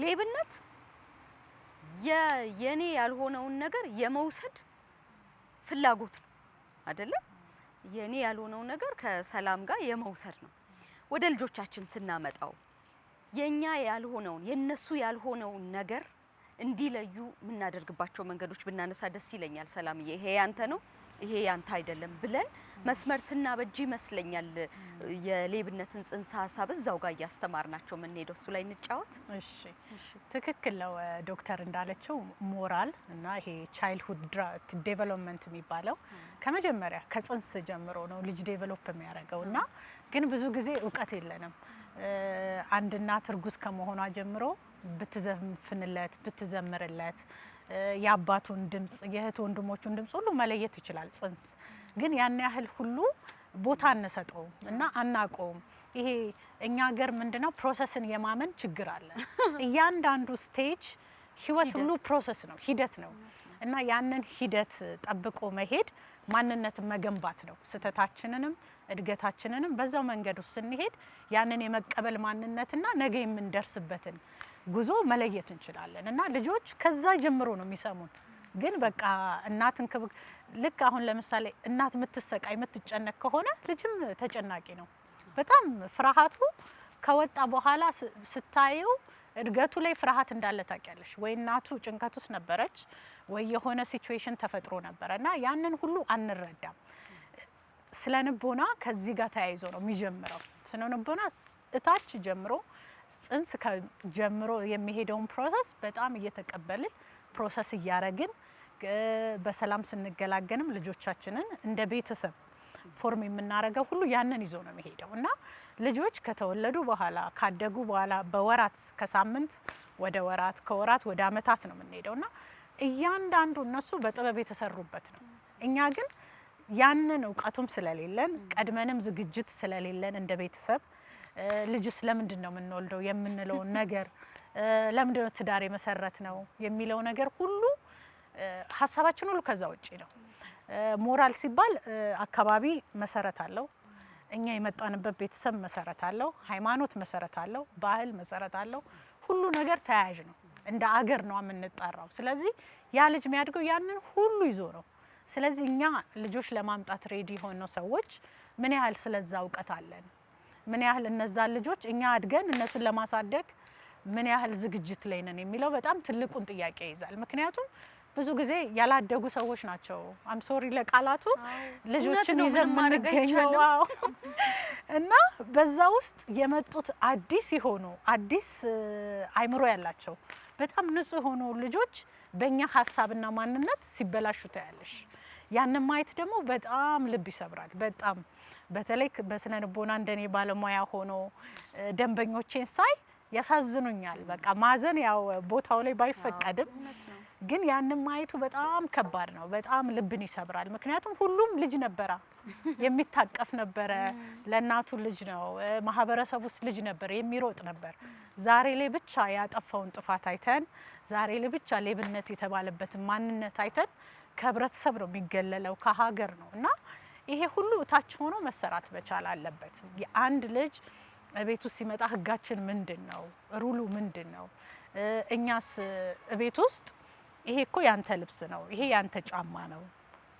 ሌብነት የኔ ያልሆነውን ነገር የመውሰድ ፍላጎት ነው አይደለ? የኔ ያልሆነው ነገር ከሰላም ጋር የመውሰድ ነው። ወደ ልጆቻችን ስናመጣው የኛ ያልሆነውን የነሱ ያልሆነውን ነገር እንዲለዩ የምናደርግባቸው መንገዶች ብናነሳ ደስ ይለኛል። ሰላምዬ ይሄ ያንተ ነው ይሄ ያንተ አይደለም ብለን መስመር ስናበጅ ይመስለኛል የሌብነትን ጽንሰ ሀሳብ እዛው ጋር እያስተማርናቸው የምንሄደው። እሱ ላይ እንጫወት። እሺ ትክክል ነው ዶክተር እንዳለችው ሞራል እና ይሄ ቻይልድሁድ ዴቨሎፕመንት የሚባለው ከመጀመሪያ ከጽንስ ጀምሮ ነው ልጅ ዴቨሎፕ የሚያደርገው እና ግን ብዙ ጊዜ እውቀት የለንም። አንድ እናት እርጉዝ ከመሆኗ ጀምሮ ብትዘፍንለት ብትዘምርለት የአባቱን ድምጽ የእህት ወንድሞቹን ድምጽ ሁሉ መለየት ይችላል። ጽንስ ግን ያን ያህል ሁሉ ቦታ አንሰጠውም እና አናውቀውም። ይሄ እኛ ሀገር ምንድነው ፕሮሰስን የማመን ችግር አለ። እያንዳንዱ ስቴጅ ህይወት ሁሉ ፕሮሰስ ነው፣ ሂደት ነው እና ያንን ሂደት ጠብቆ መሄድ ማንነትን መገንባት ነው። ስህተታችንንም እድገታችንንም በዛው መንገድ ውስጥ ስንሄድ ያንን የመቀበል ማንነትና ነገ የምንደርስበትን ጉዞ መለየት እንችላለን እና ልጆች ከዛ ጀምሮ ነው የሚሰሙን። ግን በቃ እናትን ልክ አሁን ለምሳሌ እናት የምትሰቃይ የምትጨነቅ ከሆነ ልጅም ተጨናቂ ነው። በጣም ፍርሃቱ ከወጣ በኋላ ስታየው እድገቱ ላይ ፍርሃት እንዳለ ታውቂያለሽ። ወይ እናቱ ጭንቀት ውስጥ ነበረች ወይ የሆነ ሲቹዌሽን ተፈጥሮ ነበረ እና ያንን ሁሉ አንረዳም። ስለ ንቦና ከዚህ ጋር ተያይዞ ነው የሚጀምረው። ስለ ንቦና እታች ጀምሮ ጽንስ ጀምሮ የሚሄደውን ፕሮሰስ በጣም እየተቀበልን ፕሮሰስ እያረግን በሰላም ስንገላገንም ልጆቻችንን እንደ ቤተሰብ ፎርም የምናረገው ሁሉ ያንን ይዞ ነው የሚሄደው እና ልጆች ከተወለዱ በኋላ ካደጉ በኋላ በወራት ከሳምንት ወደ ወራት ከወራት ወደ አመታት ነው የምንሄደው እና እያንዳንዱ እነሱ በጥበብ የተሰሩበት ነው። እኛ ግን ያንን እውቀቱም ስለሌለን ቀድመንም ዝግጅት ስለሌለን እንደ ቤተሰብ ልጅስ ለምንድን ነው የምንወልደው የምንለው ነገር ለምንድን ነው ትዳር የመሰረት ነው የሚለው ነገር ሁሉ ሀሳባችን ሁሉ ከዛ ውጪ ነው። ሞራል ሲባል አካባቢ መሰረት አለው፣ እኛ የመጣንበት ቤተሰብ መሰረት አለው፣ ሃይማኖት መሰረት አለው፣ ባህል መሰረት አለው። ሁሉ ነገር ተያያዥ ነው። እንደ አገር ነው የምንጠራው። ስለዚህ ያ ልጅ የሚያድገው ያንን ሁሉ ይዞ ነው። ስለዚህ እኛ ልጆች ለማምጣት ሬዲ ሆነው ሰዎች ምን ያህል ስለዛ እውቀት አለን፣ ምን ያህል እነዛን ልጆች እኛ አድገን እነሱን ለማሳደግ ምን ያህል ዝግጅት ላይ ነን የሚለው በጣም ትልቁን ጥያቄ ይዛል። ምክንያቱም ብዙ ጊዜ ያላደጉ ሰዎች ናቸው አም ሶሪ ለቃላቱ ልጆችን ይዘን የምንገኘው እና በዛ ውስጥ የመጡት አዲስ የሆኑ አዲስ አይምሮ ያላቸው በጣም ንጹህ የሆኑ ልጆች በእኛ ሀሳብና ማንነት ሲበላሹ ታያለሽ። ያንን ማየት ደግሞ በጣም ልብ ይሰብራል። በጣም በተለይ በስነ ልቦና እንደኔ ባለሙያ ሆኖ ደንበኞቼን ሳይ ያሳዝኑኛል። በቃ ማዘን ያው ቦታው ላይ ባይፈቀድም ግን ያንን ማየቱ በጣም ከባድ ነው። በጣም ልብን ይሰብራል። ምክንያቱም ሁሉም ልጅ ነበረ፣ የሚታቀፍ ነበረ፣ ለእናቱ ልጅ ነው፣ ማህበረሰብ ውስጥ ልጅ ነበር፣ የሚሮጥ ነበር። ዛሬ ላይ ብቻ ያጠፋውን ጥፋት አይተን፣ ዛሬ ላይ ብቻ ሌብነት የተባለበትን ማንነት አይተን ከህብረተሰብ ነው የሚገለለው፣ ከሀገር ነው እና ይሄ ሁሉ እታች ሆኖ መሰራት መቻል አለበት። የአንድ ልጅ ቤት ውስጥ ሲመጣ ህጋችን ምንድን ነው? ሩሉ ምንድን ነው? እኛስ ቤት ውስጥ ይሄ እኮ ያንተ ልብስ ነው፣ ይሄ ያንተ ጫማ ነው፣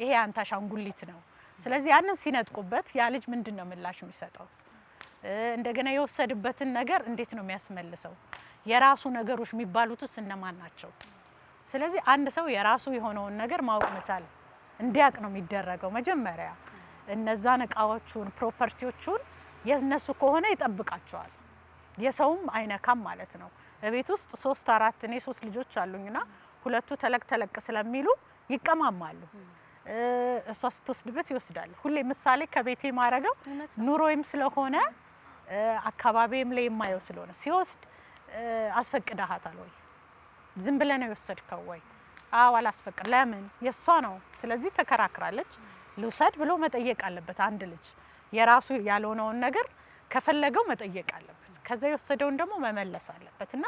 ይሄ ያንተ አሻንጉሊት ነው። ስለዚህ ያንን ሲነጥቁበት ያ ልጅ ምንድን ነው ምላሽ የሚሰጠው? እንደገና የወሰድበትን ነገር እንዴት ነው የሚያስመልሰው? የራሱ ነገሮች የሚባሉትስ እነማን ናቸው? ስለዚህ አንድ ሰው የራሱ የሆነውን ነገር ማወቅ መቻል እንዲያውቅ ነው የሚደረገው። መጀመሪያ እነዛን እቃዎቹን ፕሮፐርቲዎቹን የነሱ ከሆነ ይጠብቃቸዋል፣ የሰውም አይነካም ማለት ነው። በቤት ውስጥ 3 4 እኔ 3 ልጆች አሉኝና ሁለቱ ተለቅ ተለቅ ስለሚሉ ይቀማማሉ። እሷ ስትወስድበት ይወስዳል። ሁሌ ምሳሌ ከቤቴ ማረገው ኑሮይም ስለሆነ አካባቢም ላይ የማየው ስለሆነ ሲወስድ አስፈቅዳሃታል ወይ? ዝም ብለህ ነው የወሰድከው ወይ? አዎ አላስፈቅድ። ለምን? የሷ ነው። ስለዚህ ተከራክራለች። ልውሰድ ብሎ መጠየቅ አለበት። አንድ ልጅ የራሱ ያልሆነውን ነገር ከፈለገው መጠየቅ አለበት። ከዛ የወሰደውን ደግሞ መመለስ አለበት እና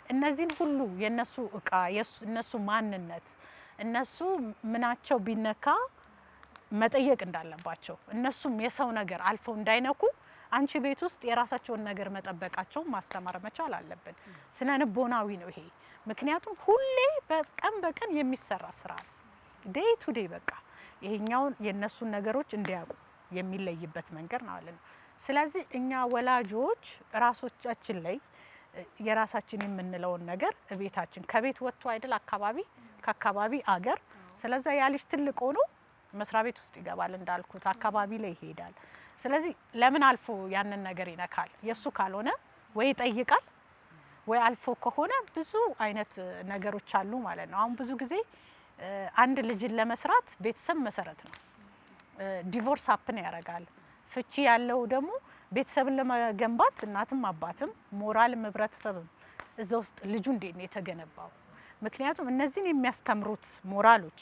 እነዚህን ሁሉ የነሱ እቃ የነሱ ማንነት እነሱ ምናቸው ቢነካ መጠየቅ እንዳለባቸው እነሱም የሰው ነገር አልፈው እንዳይነኩ አንቺ ቤት ውስጥ የራሳቸውን ነገር መጠበቃቸው ማስተማር መቻል አለብን። ስነ ልቦናዊ ነው ይሄ። ምክንያቱም ሁሌ በቀን በቀን የሚሰራ ስራ ነው። ዴይ ቱ ዴይ በቃ ይሄኛውን የነሱን ነገሮች እንዲያውቁ የሚለይበት መንገድ ነው አለን። ስለዚህ እኛ ወላጆች ራሶቻችን ላይ የራሳችን የምንለውን ነገር ቤታችን ከቤት ወጥቶ አይደል አካባቢ ከአካባቢ አገር። ስለዚህ ያ ልጅ ትልቅ ሆኖ መስሪያ ቤት ውስጥ ይገባል እንዳልኩት አካባቢ ላይ ይሄዳል። ስለዚህ ለምን አልፎ ያንን ነገር ይነካል? የሱ ካልሆነ ወይ ይጠይቃል ወይ አልፎ ከሆነ ብዙ አይነት ነገሮች አሉ ማለት ነው። አሁን ብዙ ጊዜ አንድ ልጅን ለመስራት ቤተሰብ መሰረት ነው። ዲቮርስ ሀፕን ያደርጋል። ፍቺ ያለው ደግሞ ቤተሰብን ለመገንባት እናትም አባትም ሞራልም ህብረተሰብም እዛ ውስጥ ልጁ እንዴት ነው የተገነባው? ምክንያቱም እነዚህን የሚያስተምሩት ሞራሎች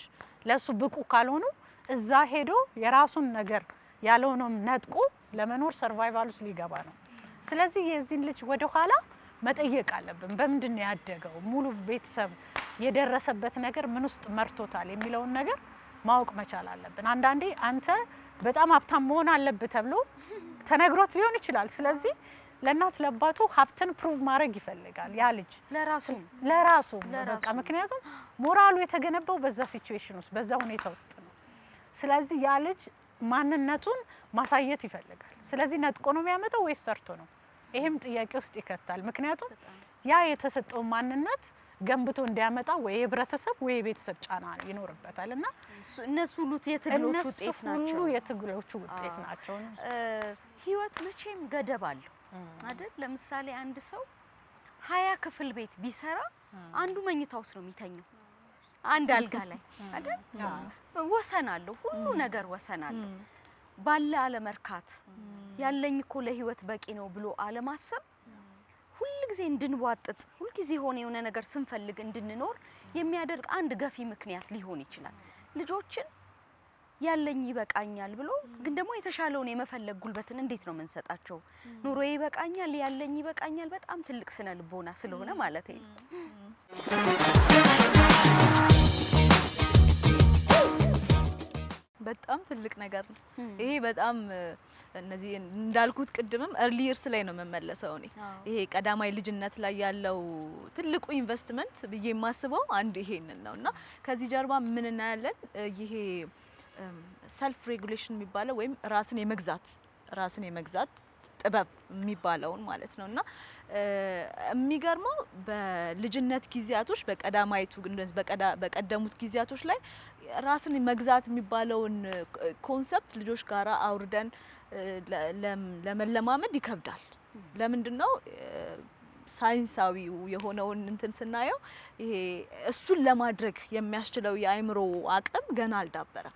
ለሱ ብቁ ካልሆኑ እዛ ሄዶ የራሱን ነገር ያለውንም ነጥቆ ለመኖር ሰርቫይቫል ውስጥ ሊገባ ነው። ስለዚህ የዚህን ልጅ ወደ ኋላ መጠየቅ አለብን። በምንድን ነው ያደገው? ሙሉ ቤተሰብ የደረሰበት ነገር ምን ውስጥ መርቶታል የሚለውን ነገር ማወቅ መቻል አለብን። አንዳንዴ አንተ በጣም ሀብታም መሆን አለብህ ተብሎ ተነግሮት ሊሆን ይችላል። ስለዚህ ለእናት ለአባቱ ሀብትን ፕሩቭ ማድረግ ይፈልጋል ያ ልጅ ለራሱ በቃ ምክንያቱም ሞራሉ የተገነባው በዛ ሲቹዌሽን ውስጥ በዛ ሁኔታ ውስጥ ነው። ስለዚህ ያ ልጅ ማንነቱን ማሳየት ይፈልጋል። ስለዚህ ነጥቆ ነው የሚያመጣው ወይስ ሰርቶ ነው? ይሄም ጥያቄ ውስጥ ይከታል። ምክንያቱም ያ የተሰጠው ማንነት ገንብቶ እንዲያመጣ ወይ የህብረተሰብ ወይ የቤተሰብ ጫና ይኖርበታል እና እነሱ ሁሉ የትግሎቹ ውጤት ናቸው። የትግሎቹ ውጤት ናቸው። ህይወት መቼም ገደብ አለው አይደል? ለምሳሌ አንድ ሰው 20 ክፍል ቤት ቢሰራ አንዱ መኝታ ውስጥ ነው የሚተኛው፣ አንድ አልጋ ላይ አይደል? ወሰን አለው፣ ሁሉ ነገር ወሰን አለው። ባለ አለመርካት ያለኝ እኮ ለህይወት በቂ ነው ብሎ አለማሰብ ሁልጊዜ እንድንዋጥጥ ሁልጊዜ የሆነ ነገር ስንፈልግ እንድንኖር የሚያደርግ አንድ ገፊ ምክንያት ሊሆን ይችላል። ልጆችን ያለኝ ይበቃኛል ብሎ ግን ደግሞ የተሻለውን የመፈለግ ጉልበትን እንዴት ነው የምንሰጣቸው? ኑሮዬ ይበቃኛል፣ ያለኝ ይበቃኛል በጣም ትልቅ ስነ ልቦና ስለሆነ ማለት ነው። በጣም ትልቅ ነገር ነው ይሄ። በጣም እነዚህ እንዳልኩት ቅድምም early years ላይ ነው መመለሰው እኔ ይሄ ቀዳማይ ልጅነት ላይ ያለው ትልቁ ኢንቨስትመንት ብዬ የማስበው አንድ ይሄንን ነውና ከዚህ ጀርባ ምን እናያለን? ይሄ ሰልፍ ሬጉሌሽን የሚባለው ወይም ራስን የመግዛት ጥበብ የሚባለውን ማለት ነውና የሚገርመው በልጅነት ጊዜያቶች በቀዳማይቱ እንደዚህ በቀደሙት ጊዜያቶች ላይ ራስን መግዛት የሚባለውን ኮንሰፕት ልጆች ጋራ አውርደን ለመለማመድ ይከብዳል። ለምንድነው? ሳይንሳዊው የሆነውን እንትን ስናየው ይሄ እሱን ለማድረግ የሚያስችለው የአእምሮ አቅም ገና አልዳበረም።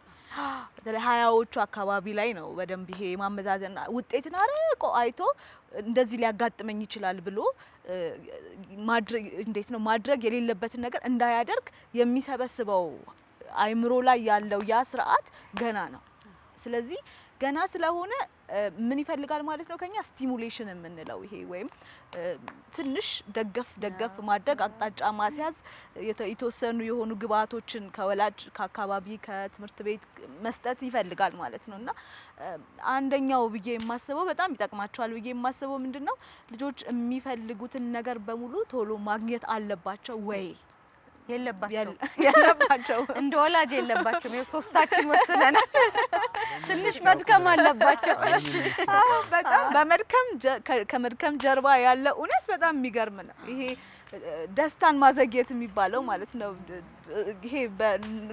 በተለይ 20ዎቹ አካባቢ ላይ ነው በደንብ ይሄ ማመዛዘን ውጤትን አርቆ አይቶ እንደዚህ ሊያጋጥመኝ ይችላል ብሎ ማድረግ እንዴት ነው ማድረግ የሌለበትን ነገር እንዳያደርግ የሚሰበስበው አእምሮ ላይ ያለው ያ ስርዓት ገና ነው። ስለዚህ ገና ስለሆነ ምን ይፈልጋል ማለት ነው ከኛ ስቲሙሌሽን የምንለው ይሄ ወይም ትንሽ ደገፍ ማድረግ አቅጣጫ ማስያዝ የተወሰኑ የሆኑ ግብአቶችን ከወላጅ ከአካባቢ ከትምህርት ቤት መስጠት ይፈልጋል ማለት ነውና አንደኛው ብዬ የማስበው በጣም ይጠቅማቸዋል ብዬ የማስበው ምንድነው ልጆች የሚፈልጉትን ነገር በሙሉ ቶሎ ማግኘት አለባቸው ወይ? የለባቸው እንደ ወላጅ የለባቸው። ይሄ ሶስታችን ወስነናል። ትንሽ መድከም አለባቸው። በጣም ከመድከም ጀርባ ያለ እውነት በጣም የሚገርም ነው። ይሄ ደስታን ማዘግየት የሚባለው ማለት ነው። ይሄ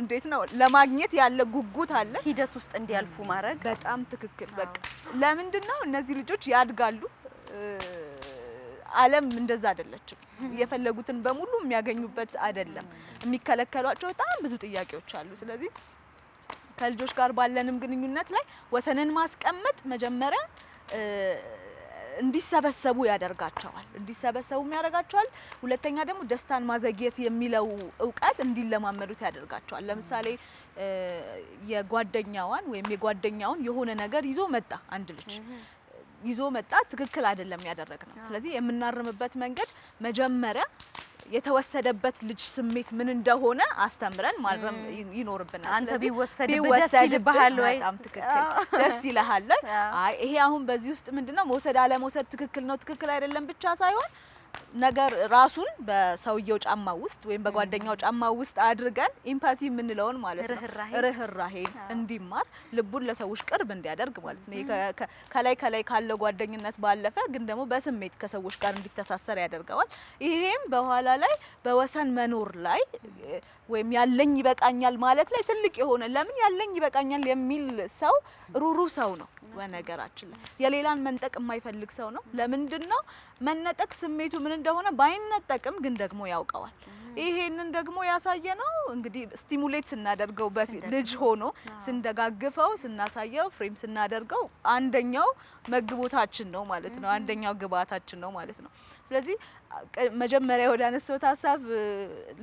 እንዴት ነው ለማግኘት ያለ ጉጉት አለ ሂደት ውስጥ እንዲያልፉ ማድረግ በጣም ትክክል። በቃ ለምንድነው እነዚህ ልጆች ያድጋሉ። ዓለም እንደዛ አይደለችም። የፈለጉትን በሙሉ የሚያገኙበት አይደለም። የሚከለከሏቸው በጣም ብዙ ጥያቄዎች አሉ። ስለዚህ ከልጆች ጋር ባለንም ግንኙነት ላይ ወሰንን ማስቀመጥ መጀመሪያ እንዲሰበሰቡ ያደርጋቸዋል። ሁለተኛ ደግሞ ደስታን ማዘግየት የሚለው ዕውቀት እንዲለማመዱት ያደርጋቸዋል። ለምሳሌ የጓደኛውን የሆነ ነገር ይዞ መጣ አንድ ልጅ ትክክል አይደለም ያደረግነው። ስለዚህ የምናርምበት መንገድ መጀመሪያ የተወሰደበት ልጅ ስሜት ምን እንደሆነ አስተምረን ማረም ይኖርብናል። አንተ ቢወሰድ ደስ ይልብሃል ወይ? በጣም ትክክል ደስ ይልሃል። አይ ይሄ አሁን በዚህ ውስጥ ምንድነው መውሰድ አለ መውሰድ ትክክል ነው ትክክል አይደለም ብቻ ሳይሆን ነገር ራሱን በሰውየው ጫማ ውስጥ ወይም በጓደኛው ጫማ ውስጥ አድርገን ኢምፓቲ የምንለውን ማለት ነው ርህራሄን እንዲማር ልቡን ለሰዎች ቅርብ እንዲያደርግ ማለት ነው። ከላይ ካለው ጓደኝነት ባለፈ ግን ደግሞ በስሜት ከሰዎች ጋር እንዲተሳሰር ያደርገዋል። ይሄም በኋላ ላይ በወሰን መኖር ላይ ወይም ያለኝ ይበቃኛል ማለት ላይ ትልቅ የሆነ ለምን ያለኝ ይበቃኛል የሚል ሰው ሩሩ ሰው ነው። በነገራችን ላይ የሌላን መንጠቅ የማይፈልግ ሰው ነው። ለምንድነው መነጠቅ ስሜቱ ምን እንደሆነ ባይነጠቅም ግን ደግሞ ያውቀዋል። ይሄንን ደግሞ ያሳየነው እንግዲህ ስቲሙሌት ስናደርገው በፊት ልጅ ሆኖ ስንደጋግፈው ስናሳየው ፍሬም ስናደርገው አንደኛው መግቦታችን ነው ማለት ነው። አንደኛው ግባታችን ነው ማለት ነው። ስለዚህ መጀመሪያ ወደ አነስተው ሐሳብ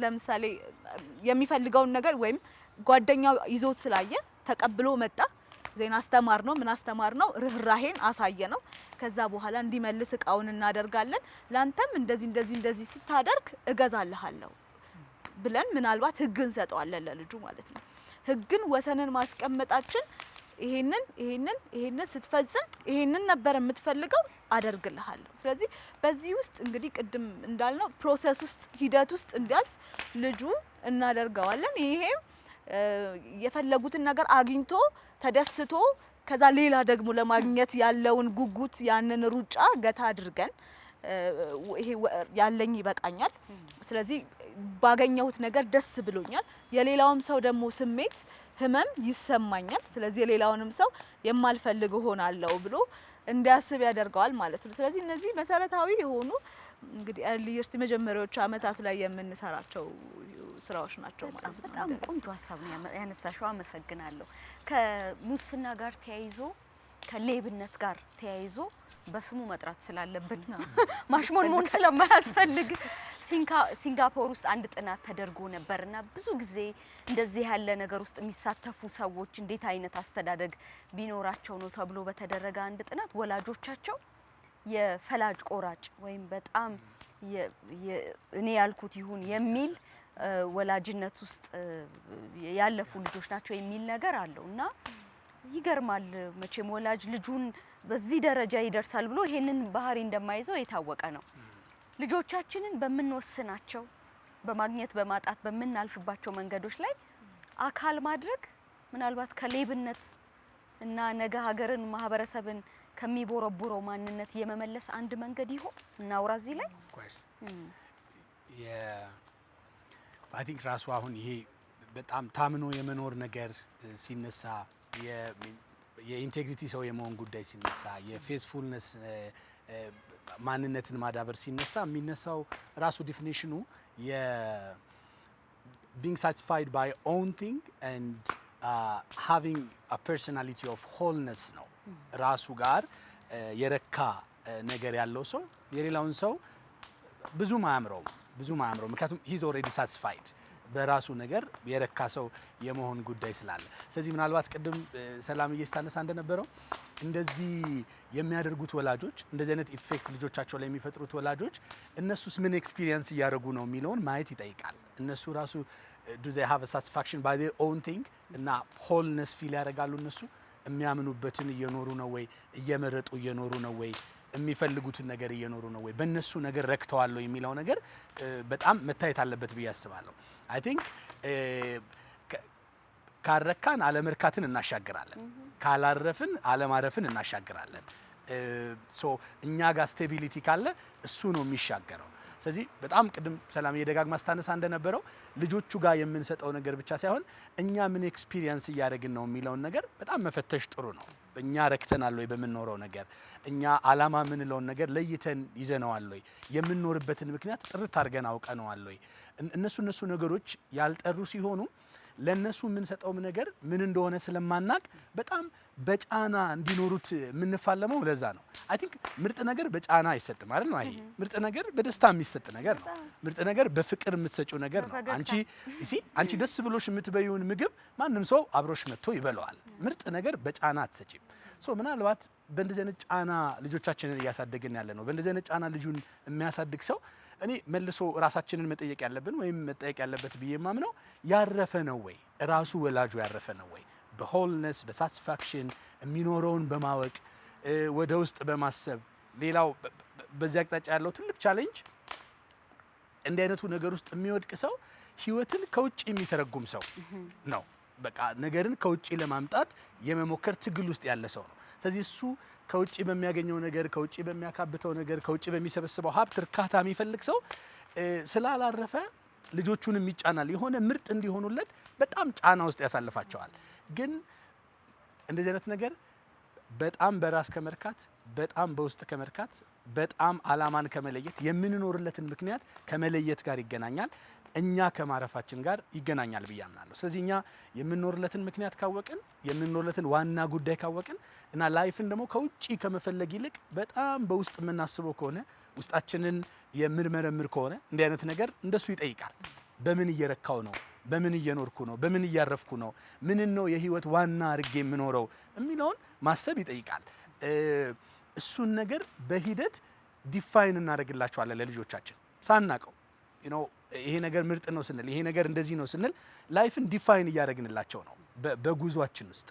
ለምሳሌ የሚፈልገውን ነገር ወይም ጓደኛው ይዞት ስላየ ተቀብሎ መጣ ዜና አስተማር ነው ምን አስተማር ነው ርህራሄን አሳየ ነው። ከዛ በኋላ እንዲመልስ እቃውን እናደርጋለን። ላንተም እንደዚህ ስታደርግ እገዛልሃለሁ ብለን ምናልባት ህግን ሰጠዋለን ለልጁ ማለት ነው። ህግን ወሰንን ማስቀመጣችን ይሄንን ስትፈጽም ይሄንን ነበር የምትፈልገው አደርግልሃለሁ። ስለዚህ በዚህ ውስጥ እንግዲህ ቅድም እንዳልነው ፕሮሰስ ውስጥ ሂደት ውስጥ እንዲያልፍ ልጁ እናደርገዋለን። ይሄም የፈለጉትን ነገር አግኝቶ ተደስቶ ከዛ ሌላ ደግሞ ለማግኘት ያለውን ጉጉት ያንን ሩጫ ገታ አድርገን ይሄ ያለኝ ይበቃኛል፣ ስለዚህ ባገኘሁት ነገር ደስ ብሎኛል፣ የሌላውም ሰው ደግሞ ስሜት ህመም ይሰማኛል፣ ስለዚህ የሌላውንም ሰው የማልፈልግ ሆናለሁ ብሎ እንዲያስብ ያደርገዋል ማለት ነው። ስለዚህ እነዚህ መሰረታዊ የሆኑ እንግዲህ early years የመጀመሪያዎቹ አመታት ላይ የምንሰራቸው ስራዎች ናቸው ማለት ነው። በጣም ቆንጆ ሀሳብ ነው ያነሳሽው፣ አመሰግናለሁ። ከሙስና ጋር ተያይዞ ከሌብነት ጋር ተያይዞ በስሙ መጥራት ስላለብን ማሽሞንሞን ስለማያስፈልግ ሲንጋፖር ውስጥ አንድ ጥናት ተደርጎ ነበርና ብዙ ጊዜ እንደዚህ ያለ ነገር ውስጥ የሚሳተፉ ሰዎች እንዴት አይነት አስተዳደግ ቢኖራቸው ነው ተብሎ በተደረገ አንድ ጥናት ወላጆቻቸው የፈላጭ ቆራጭ ወይም በጣም እኔ ያልኩት ይሁን የሚል ወላጅነት ውስጥ ያለፉ ልጆች ናቸው የሚል ነገር አለውና ይገርማል። መቼም ወላጅ ልጁን በዚህ ደረጃ ይደርሳል ብሎ ይሄንን ባህሪ እንደማይዘው የታወቀ ነው። ልጆቻችንን በመንወስናቸው በማግኘት በማጣት በመናልፍባቸው መንገዶች ላይ አካል ማድረግ ምናልባት ከሌብነት እና ነገ ሀገርን ማህበረሰብን ከሚቦረቡረው ማንነት የመመለስ አንድ መንገድ ይሆን እናውራ እዚህ ላይ ኦፍ ኮርስ አይ ቲንክ ራሱ አሁን ይሄ በጣም ታምኖ የመኖር ነገር ሲነሳ የኢንቴግሪቲ ሰው የመሆን ጉዳይ ሲነሳ የፌስፉልነስ ማንነትን ማዳበር ሲነሳ የሚነሳው ራሱ ዲፊኒሽኑ being satisfied by own thing and having a personality of wholeness ነው ራሱ ጋር የረካ ነገር ያለው ሰው የሌላውን ሰው ብዙም አያምረው ምክንያቱም he's already satisfied በራሱ ነገር የረካ ሰው የመሆን ጉዳይ ስላለ ስለዚህ ምናልባት ቅድም ሰላምዬ ስታነሳ እንደነበረው እንደዚህ የሚያደርጉት ወላጆች እንደዚህ አይነት ኢፌክት ልጆቻቸው ላይ የሚፈጥሩት ወላጆች እነሱስ ምን ኤክስፒሪየንስ እያደረጉ ነው የሚለውን ማየት ይጠይቃል እነሱ ራሱ do they have a satisfaction by their own thing እና wholeness ፊል ያደርጋሉ እነሱ የሚያምኑበትን እየኖሩ ነው ወይ እየመረጡ እየኖሩ ነው ወይ የሚፈልጉትን ነገር እየኖሩ ነው ወይ በእነሱ ነገር ረክተዋል የሚለው ነገር በጣም መታየት አለበት ብዬ አስባለሁ አይ ቲንክ ካረካን አለመርካትን እናሻግራለን ካላረፍን አለማረፍን እናሻግራለን ሶ እኛ ጋር ስቴቢሊቲ ካለ እሱ ነው የሚሻገረው ስለዚህ በጣም ቅድም ሰላም የደጋግማ ስታነሳ እንደነበረው ልጆቹ ጋር የምንሰጠው ነገር ብቻ ሳይሆን እኛ ምን ኤክስፒሪየንስ እያደረግን ነው የሚለውን ነገር በጣም መፈተሽ ጥሩ ነው እኛ ረክተናል ወይ በመኖረው ነገር እኛ አላማ ምንለውን ነገር ለይተን ይዘነዋል ወይ የምንኖርበትን ምክንያት ጥርት አድርገን አውቀነዋል ወይ እነሱ ነገሮች ያልጠሩ ሲሆኑ ለነሱ የምንሰጠውም ነገር ምን እንደሆነ ስለማናቅ በጣም በጫና እንዲኖሩት የምንፋለመው ለዛ ነው አይ ቲንክ ምርጥ ነገር በጫና አይሰጥም አይደል ነው አይሄ ምርጥ ነገር በደስታ የሚሰጥ ነገር ነው ምርጥ ነገር በፍቅር የምትሰጪው ነገር ነው አንቺ ደስ ብሎሽ የምትበዩን ምግብ ማንንም ሰው አብሮሽ መጥቶ ይበላዋል ምርጥ ነገር በጫና አትሰጪም ሶ ምናልባት በእንደዚህ አይነት ጫና ልጆቻችንን እያሳደግን ያለ ነው በእንደዚህ አይነት ጫና ልጁን የሚያሳድግ ሰው እኔ መልሶ ራሳችንን መጠየቅ ያለብን ወይም መጠየቅ ያለበት ብዬ ማምነው ያረፈ ነው ወይ ራሱ ወላጁ ያረፈ ነው ወይ በሆልነስ በሳቲስፋክሽን የሚኖረውን በማወቅ ወደ ውስጥ በማሰብ ሌላው በዚህ አቅጣጫ ያለው ትልቅ ቻሌንጅ እንዲህ አይነቱ ነገር ውስጥ የሚወድቅ ሰው ህይወትን ከውጭ የሚተረጉም ሰው ነው በቃ ነገርን ከውጭ ለማምጣት የመሞከር ትግል ውስጥ ያለ ሰው ነው ስለዚህ እሱ ከውጭ በሚያገኘው ነገር ከውጭ በሚያካብተው ነገር ከውጭ በሚሰበስበው ሀብት እርካታ የሚፈልግ ሰው ስላላረፈ ልጆቹንም ይጫናል የሆነ ምርጥ እንዲሆኑለት በጣም ጫና ውስጥ ያሳልፋቸዋል ግን እንደዚህ አይነት ነገር በጣም በራስ ከመርካት በጣም በውስጥ ከመርካት በጣም አላማን ከመለየት የምንኖርለትን ምክንያት ከመለየት ጋር ይገናኛል እኛ ከማረፋችን ጋር ይገናኛል ብዬ አምናለሁ ስለዚህ እኛ የምንኖርለትን ምክንያት ካወቅን የምንኖርለትን ዋና ጉዳይ ካወቅን እና ላይፍን ደግሞ ከውጪ ከመፈለግ ይልቅ በጣም በውስጥ የምናስበው ከሆነ ውስጣችንን የምንመረምር ከሆነ እንዲህ አይነት ነገር እንደሱ ይጠይቃል በምን እየረካው ነው በምን እየኖርኩ ነው በምን እያረፍኩ ነው ምን ነው የህይወት ዋና አርጌ የምኖረው የሚለውን ማሰብ ይጠይቃል እሱን ነገር በሂደት ዲፋይን እናደርግላቸዋለን ለልጆቻችን ሳናቀው ይሄ ነገር ምርጥ ነው ስንል ይሄ ነገር እንደዚህ ነው ስንል ላይፍን ዲፋይን እያደረግንላቸው ነው በጉዟችን ውስጥ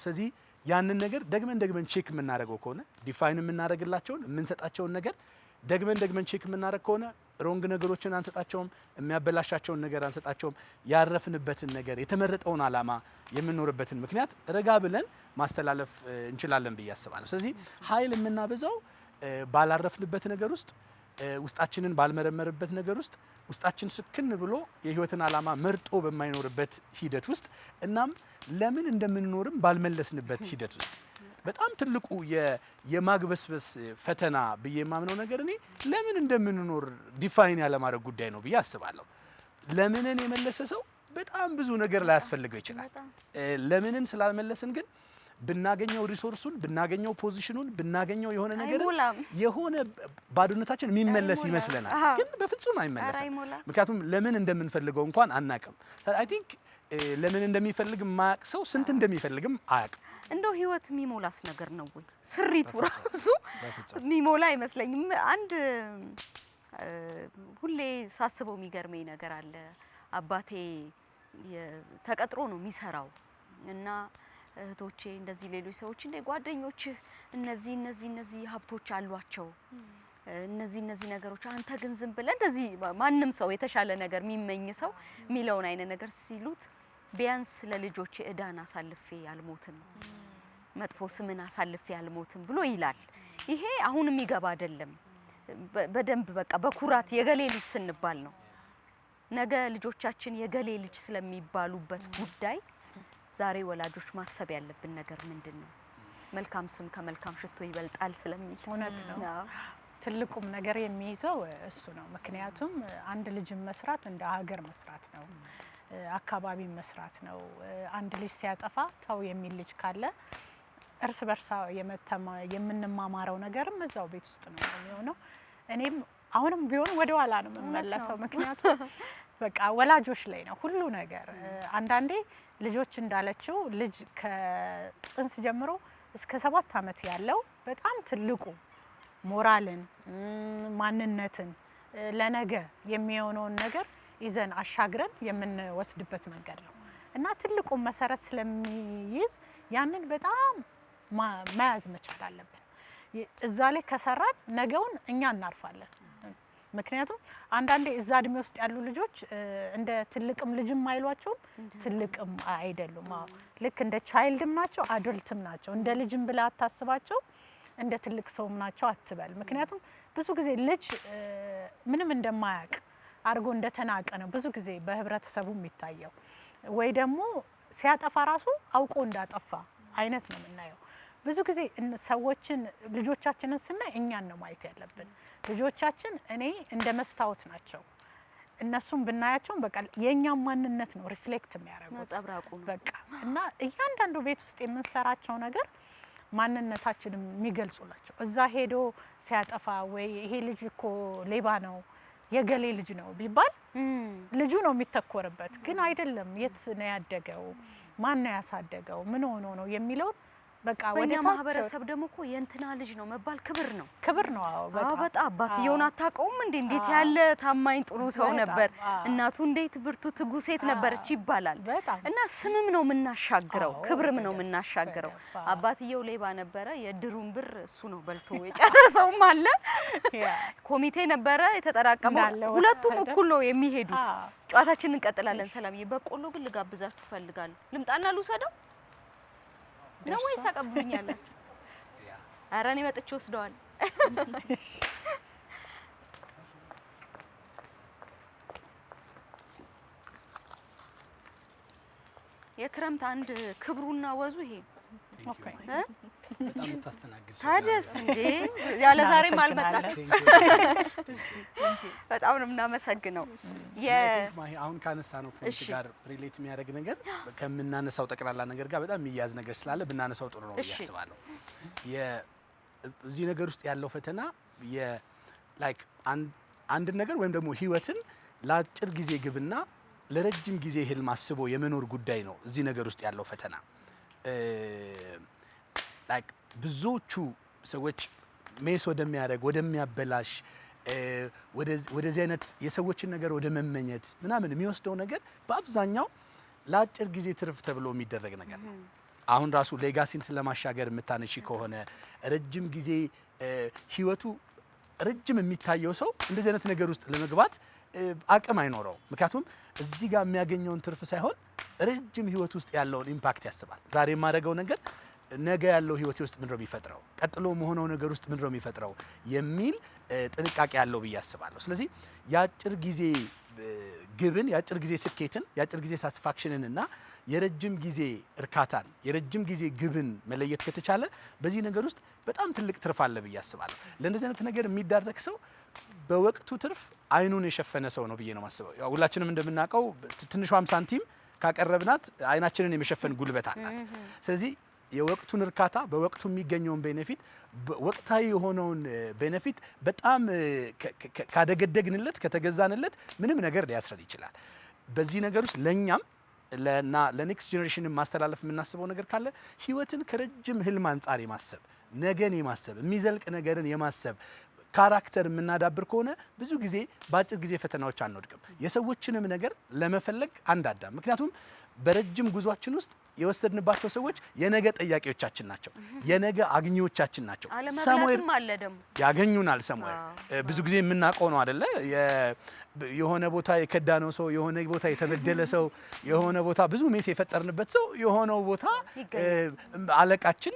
ስለዚህ ያንን ነገር ደግመን ቼክ የምናደርገው ከሆነ ዲፋይን የምናደርግላቸውን የምንሰጣቸውን ነገር ደግመን ቼክ የምናደርግ ከሆነ ሮንግ ነገሮችን አንሰጣቸውም የሚያበላሻቸውን ነገር አንሰጣቸውም ያረፍንበትን ነገር የተመረጠውን አላማ የምንኖርበትን ምክንያት ረጋ ብለን ማስተላለፍ እንችላለን ብዬ አስባለሁ ስለዚህ ኃይል የምናበዛው ባላረፍንበት ነገር ውስጥ ውስጣችንን ባልመረመርበት ነገር ውስጥ ውስጣችን ስክን ብሎ የህይወትን አላማ መርጦ በማይኖርበት ሂደት ውስጥ እናም ለምን እንደምንኖርም ባልመለስንበት ሂደት ውስጥ በጣም ትልቁ የማግበስበስ ፈተና ብዬ የማምነው ነገር እኔ ለምን እንደምንኖር ዲፋይን ያለማድረግ ጉዳይ ነው ብዬ አስባለሁ ለምንን የመለሰ ሰው በጣም ብዙ ነገር ላይ ያስፈልገው ይችላል ለምንን ስላልመለስን ግን ብናገኘው ሪሶርሱን ብናገኘው ፖዚሽኑን ብናገኘው የሆነ ነገር የሆነ ባዶነታችን የሚመለስ ይመስለናል ግን በፍጹም አይመለስም ምክንያቱም ለምን እንደምንፈልገው እንኳን አናቅም አይ ቲንክ ለምን እንደሚፈልግ ማያቅ ሰው ስንት እንደሚፈልግም አያቅም እንደው ህይወት የሚሞላስ ነገር ነው ወይ ስሪቱ ራሱ የሚሞላ አይመስለኝም አንድ ሁሌ ሳስበው የሚገርመኝ ነገር አለ አባቴ ተቀጥሮ ነው የሚሰራው እና እህቶቼ እንደዚህ ሌሎች ሰዎች እንደ ጓደኞች እነዚህ ሀብቶች አሏቸው እነዚህ ነገሮች አንተ ግን ዝም ብለህ እንደዚህ ማንንም ሰው የተሻለ ነገር የሚመኝ ሰው ሚለውን አይነ ነገር ሲሉት ቢያንስ ለልጆቼ እዳን አሳልፌ አልሞትም መጥፎ ስምን አሳልፌ አልሞትም ብሎ ይላል። ይሄ አሁን የሚገባ አይደለም። በደንብ በቃ በኩራት የገሌ ልጅ ስንባል ነው። ነገ ልጆቻችን የገሌ ልጅ ስለሚባሉበት ጉዳይ ዛሬ ወላጆች ማሰብ ያለብን ነገር ምንድነው? መልካም ስም ከመልካም ሽቶ ይበልጣል ስለሚል እውነት ነው። ትልቁም ነገር የሚይዘው እሱ ነው። ምክንያቱም አንድ ልጅን መስራት እንደ ሀገር መስራት ነው፣ አካባቢ መስራት ነው። አንድ ልጅ ሲያጠፋ ተው የሚል ልጅ ካለ እርስ በርሳ የምንማማረው ነገርም እዛው ቤት ውስጥ ነው የሚሆነው። እኔም አሁንም ቢሆን ወደ ኋላ ነው የምመለሰው። ምክንያቱም በቃ ወላጆች ላይ ነው ሁሉ ነገር። አንዳንዴ ልጆች እንዳለችው ልጅ ከጽንስ ጀምሮ እስከ 7 ዓመት ያለው በጣም ትልቁ ሞራልን፣ ማንነትን ለነገ የሚሆነውን ነገር ይዘን አሻግረን የምንወስድበት መንገድ ነው እና ትልቁ መሰረት ስለሚይዝ ያንን በጣም መያዝ መቻል አለብን። እዛ ላይ ከሰራን ነገውን እኛ እናርፋለን። ምክንያቱም አንዳንዴ እዛ እድሜ ውስጥ ያሉ ልጆች እንደ ትልቅም ልጅም አይሏቸውም፣ ትልቅም አይደሉም። ልክ እንደ ቻይልድም ናቸው፣ አዶልትም ናቸው። እንደ ልጅም ብላ አታስባቸው፣ እንደ ትልቅ ሰውም ናቸው አትበል። ምክንያቱም ብዙ ጊዜ ልጅ ምንም እንደማያውቅ አድርጎ እንደተናቀ ነው ብዙ ጊዜ በህብረተሰቡ የሚታየው፣ ወይ ደግሞ ሲያጠፋ ራሱ አውቆ እንዳጠፋ አይነት ነው የምናየው። ብዙ ጊዜ ሰዎችን ልጆቻችንን ስናይ እኛን ነው ማየት ያለብን። ልጆቻችን እኔ እንደ መስታወት ናቸው። እነሱም ብናያቸው በቃ የኛም ማንነት ነው ሪፍሌክት የሚያደርጉት በቃ እና እያንዳንዱ ቤት ውስጥ የምንሰራቸው ነገር ማንነታችንን የሚገልጹላቸው። እዛ ሄዶ ሲያጠፋ ወይ ይሄ ልጅ እኮ ሌባ ነው የገሌ ልጅ ነው ቢባል ልጁ ነው የሚተኮርበት። ግን አይደለም፣ የት ነው ያደገው፣ ማን ነው ያሳደገው፣ ምን ሆኖ ነው የሚለው በቃ ወደ ማህበረሰብ ደግሞ እኮ የእንትና ልጅ ነው መባል ክብር ነው፣ ክብር ነው። አዎ በጣም አባትየውን አታውቀውም እንዴ? እንዴት ያለ ታማኝ ጥሩ ሰው ነበር፣ እናቱ እንዴት ብርቱ ትጉ ሴት ነበረች ይባላል። እና ስምም ነው የምናሻግረው፣ ክብርም ነው የምናሻግረው። አባትየው ሌባ ነበረ፣ የድሩን ብር እሱ ነው በልቶ የጨረሰውም አለ። ኮሚቴ ነበረ የተጠራቀመው፣ ሁለቱም እኩል ነው የሚሄዱት። ጨዋታችንን እንቀጥላለን። ሰላምዬ፣ በቆሎ ግን ልጋብዛችሁ ፈልጋለሁ። ልምጣና ልውሰደው ነው ወይስ ታቀብሉኛላችሁ? ኧረ እኔ መጥቼ ወስደዋል። የክረምት አንድ ክብሩና ወዙ ይሄ ኦኬ። በጣም ታስተናግድ ታደስ እንዴ ያለ ዛሬም አልመጣችሁ። በጣም ነው የምናመሰግነው። አሁን ካነሳ ነው ፖይንት ጋር ሪሌት የሚያደርግ ነገር ከምናነሳው ጠቅላላ ነገር ጋር በጣም የሚያዝ ነገር ስላለ ብናነሳው ጥሩ ነው ብዬ አስባለሁ። እዚህ ነገር ውስጥ ያለው ፈተና ላይክ አንድ ነገር ወይም ደግሞ ህይወትን ለአጭር ጊዜ ግብና ለረጅም ጊዜ ህልም አስቦ የመኖር ጉዳይ ነው እዚህ ነገር ውስጥ ያለው ፈተና። ላይክ ብዙዎቹ ሰዎች ሜስ ወደሚያበላሽ ወደዚህ አይነት የሰዎችን ነገር ወደ መመኘት ምናምን የሚወስደው ነገር በአብዛኛው ለአጭር ጊዜ ትርፍ ተብሎ የሚደረግ ነገር ነው። አሁን ራሱ ሌጋሲን ስለማሻገር የምታነሺ ከሆነ ረጅም ጊዜ ህይወቱ ረጅም የሚታየው ሰው እንደዚህ አይነት ነገር ውስጥ ለመግባት አቅም አይኖረው። ምክንያቱም እዚህ ጋር የሚያገኘውን ትርፍ ሳይሆን ረጅም ህይወት ውስጥ ያለውን ኢምፓክት ያስባል። ዛሬ የማደርገው ነገር ነገ ያለው ህይወቴ ውስጥ ምንድነው የሚፈጥረው፣ ቀጥሎ መሆነው ነገር ውስጥ ምንድነው የሚፈጥረው የሚል ጥንቃቄ ያለው ብዬ አስባለሁ። ስለዚህ የአጭር ጊዜ ግብን፣ የአጭር ጊዜ ስኬትን፣ የአጭር ጊዜ ሳቲስፋክሽንን እና የረጅም ጊዜ እርካታን፣ የረጅም ጊዜ ግብን መለየት ከተቻለ በዚህ ነገር ውስጥ በጣም ትልቅ ትርፍ አለ ብዬ አስባለሁ። ለእንደዚህ አይነት ነገር የሚዳረግ ሰው በወቅቱ ትርፍ አይኑን የሸፈነ ሰው ነው ብዬ ነው የማስበው። ያው ሁላችንም እንደምናውቀው ትንሿም ሳንቲም ካቀረብናት አይናችንን የመሸፈን ጉልበት አላት። ስለዚህ የወቅቱን እርካታ፣ በወቅቱ የሚገኘውን ቤኔፊት፣ ወቅታዊ የሆነውን ቤኔፊት በጣም ካደገደግንለት፣ ከተገዛንለት ምንም ነገር ሊያስረድ ይችላል። በዚህ ነገር ውስጥ ለኛም ለኔክስት ጄኔሬሽን ማስተላለፍ የምናስበው ነገር ካለ ህይወትን ከረጅም ህልም አንጻር የማሰብ፣ ነገን የማሰብ፣ የሚዘልቅ ነገርን የማሰብ፣ ካራክተር የምናዳብር ከሆነ ብዙ ጊዜ በአጭር ጊዜ ፈተናዎች አንወድቅም። የሰዎችንም ነገር ለመፈለግ አንዳዳም። ምክንያቱም በረጅም ጉዟችን ውስጥ የወሰድንባቸው ሰዎች የነገ ጠያቂዎቻችን ናቸው፣ የነገ አግኚዎቻችን ናቸው። ሰሞኑን አለ ደግሞ ያገኙናል። ሰሞኑን ብዙ ጊዜ የምናውቀው ነው አይደለ? የሆነ ቦታ የከዳነው ሰው፣ የሆነ ቦታ የተበደለ ሰው፣ የሆነ ቦታ ብዙ ሜስ የፈጠርንበት ሰው የሆነው ቦታ አለቃችን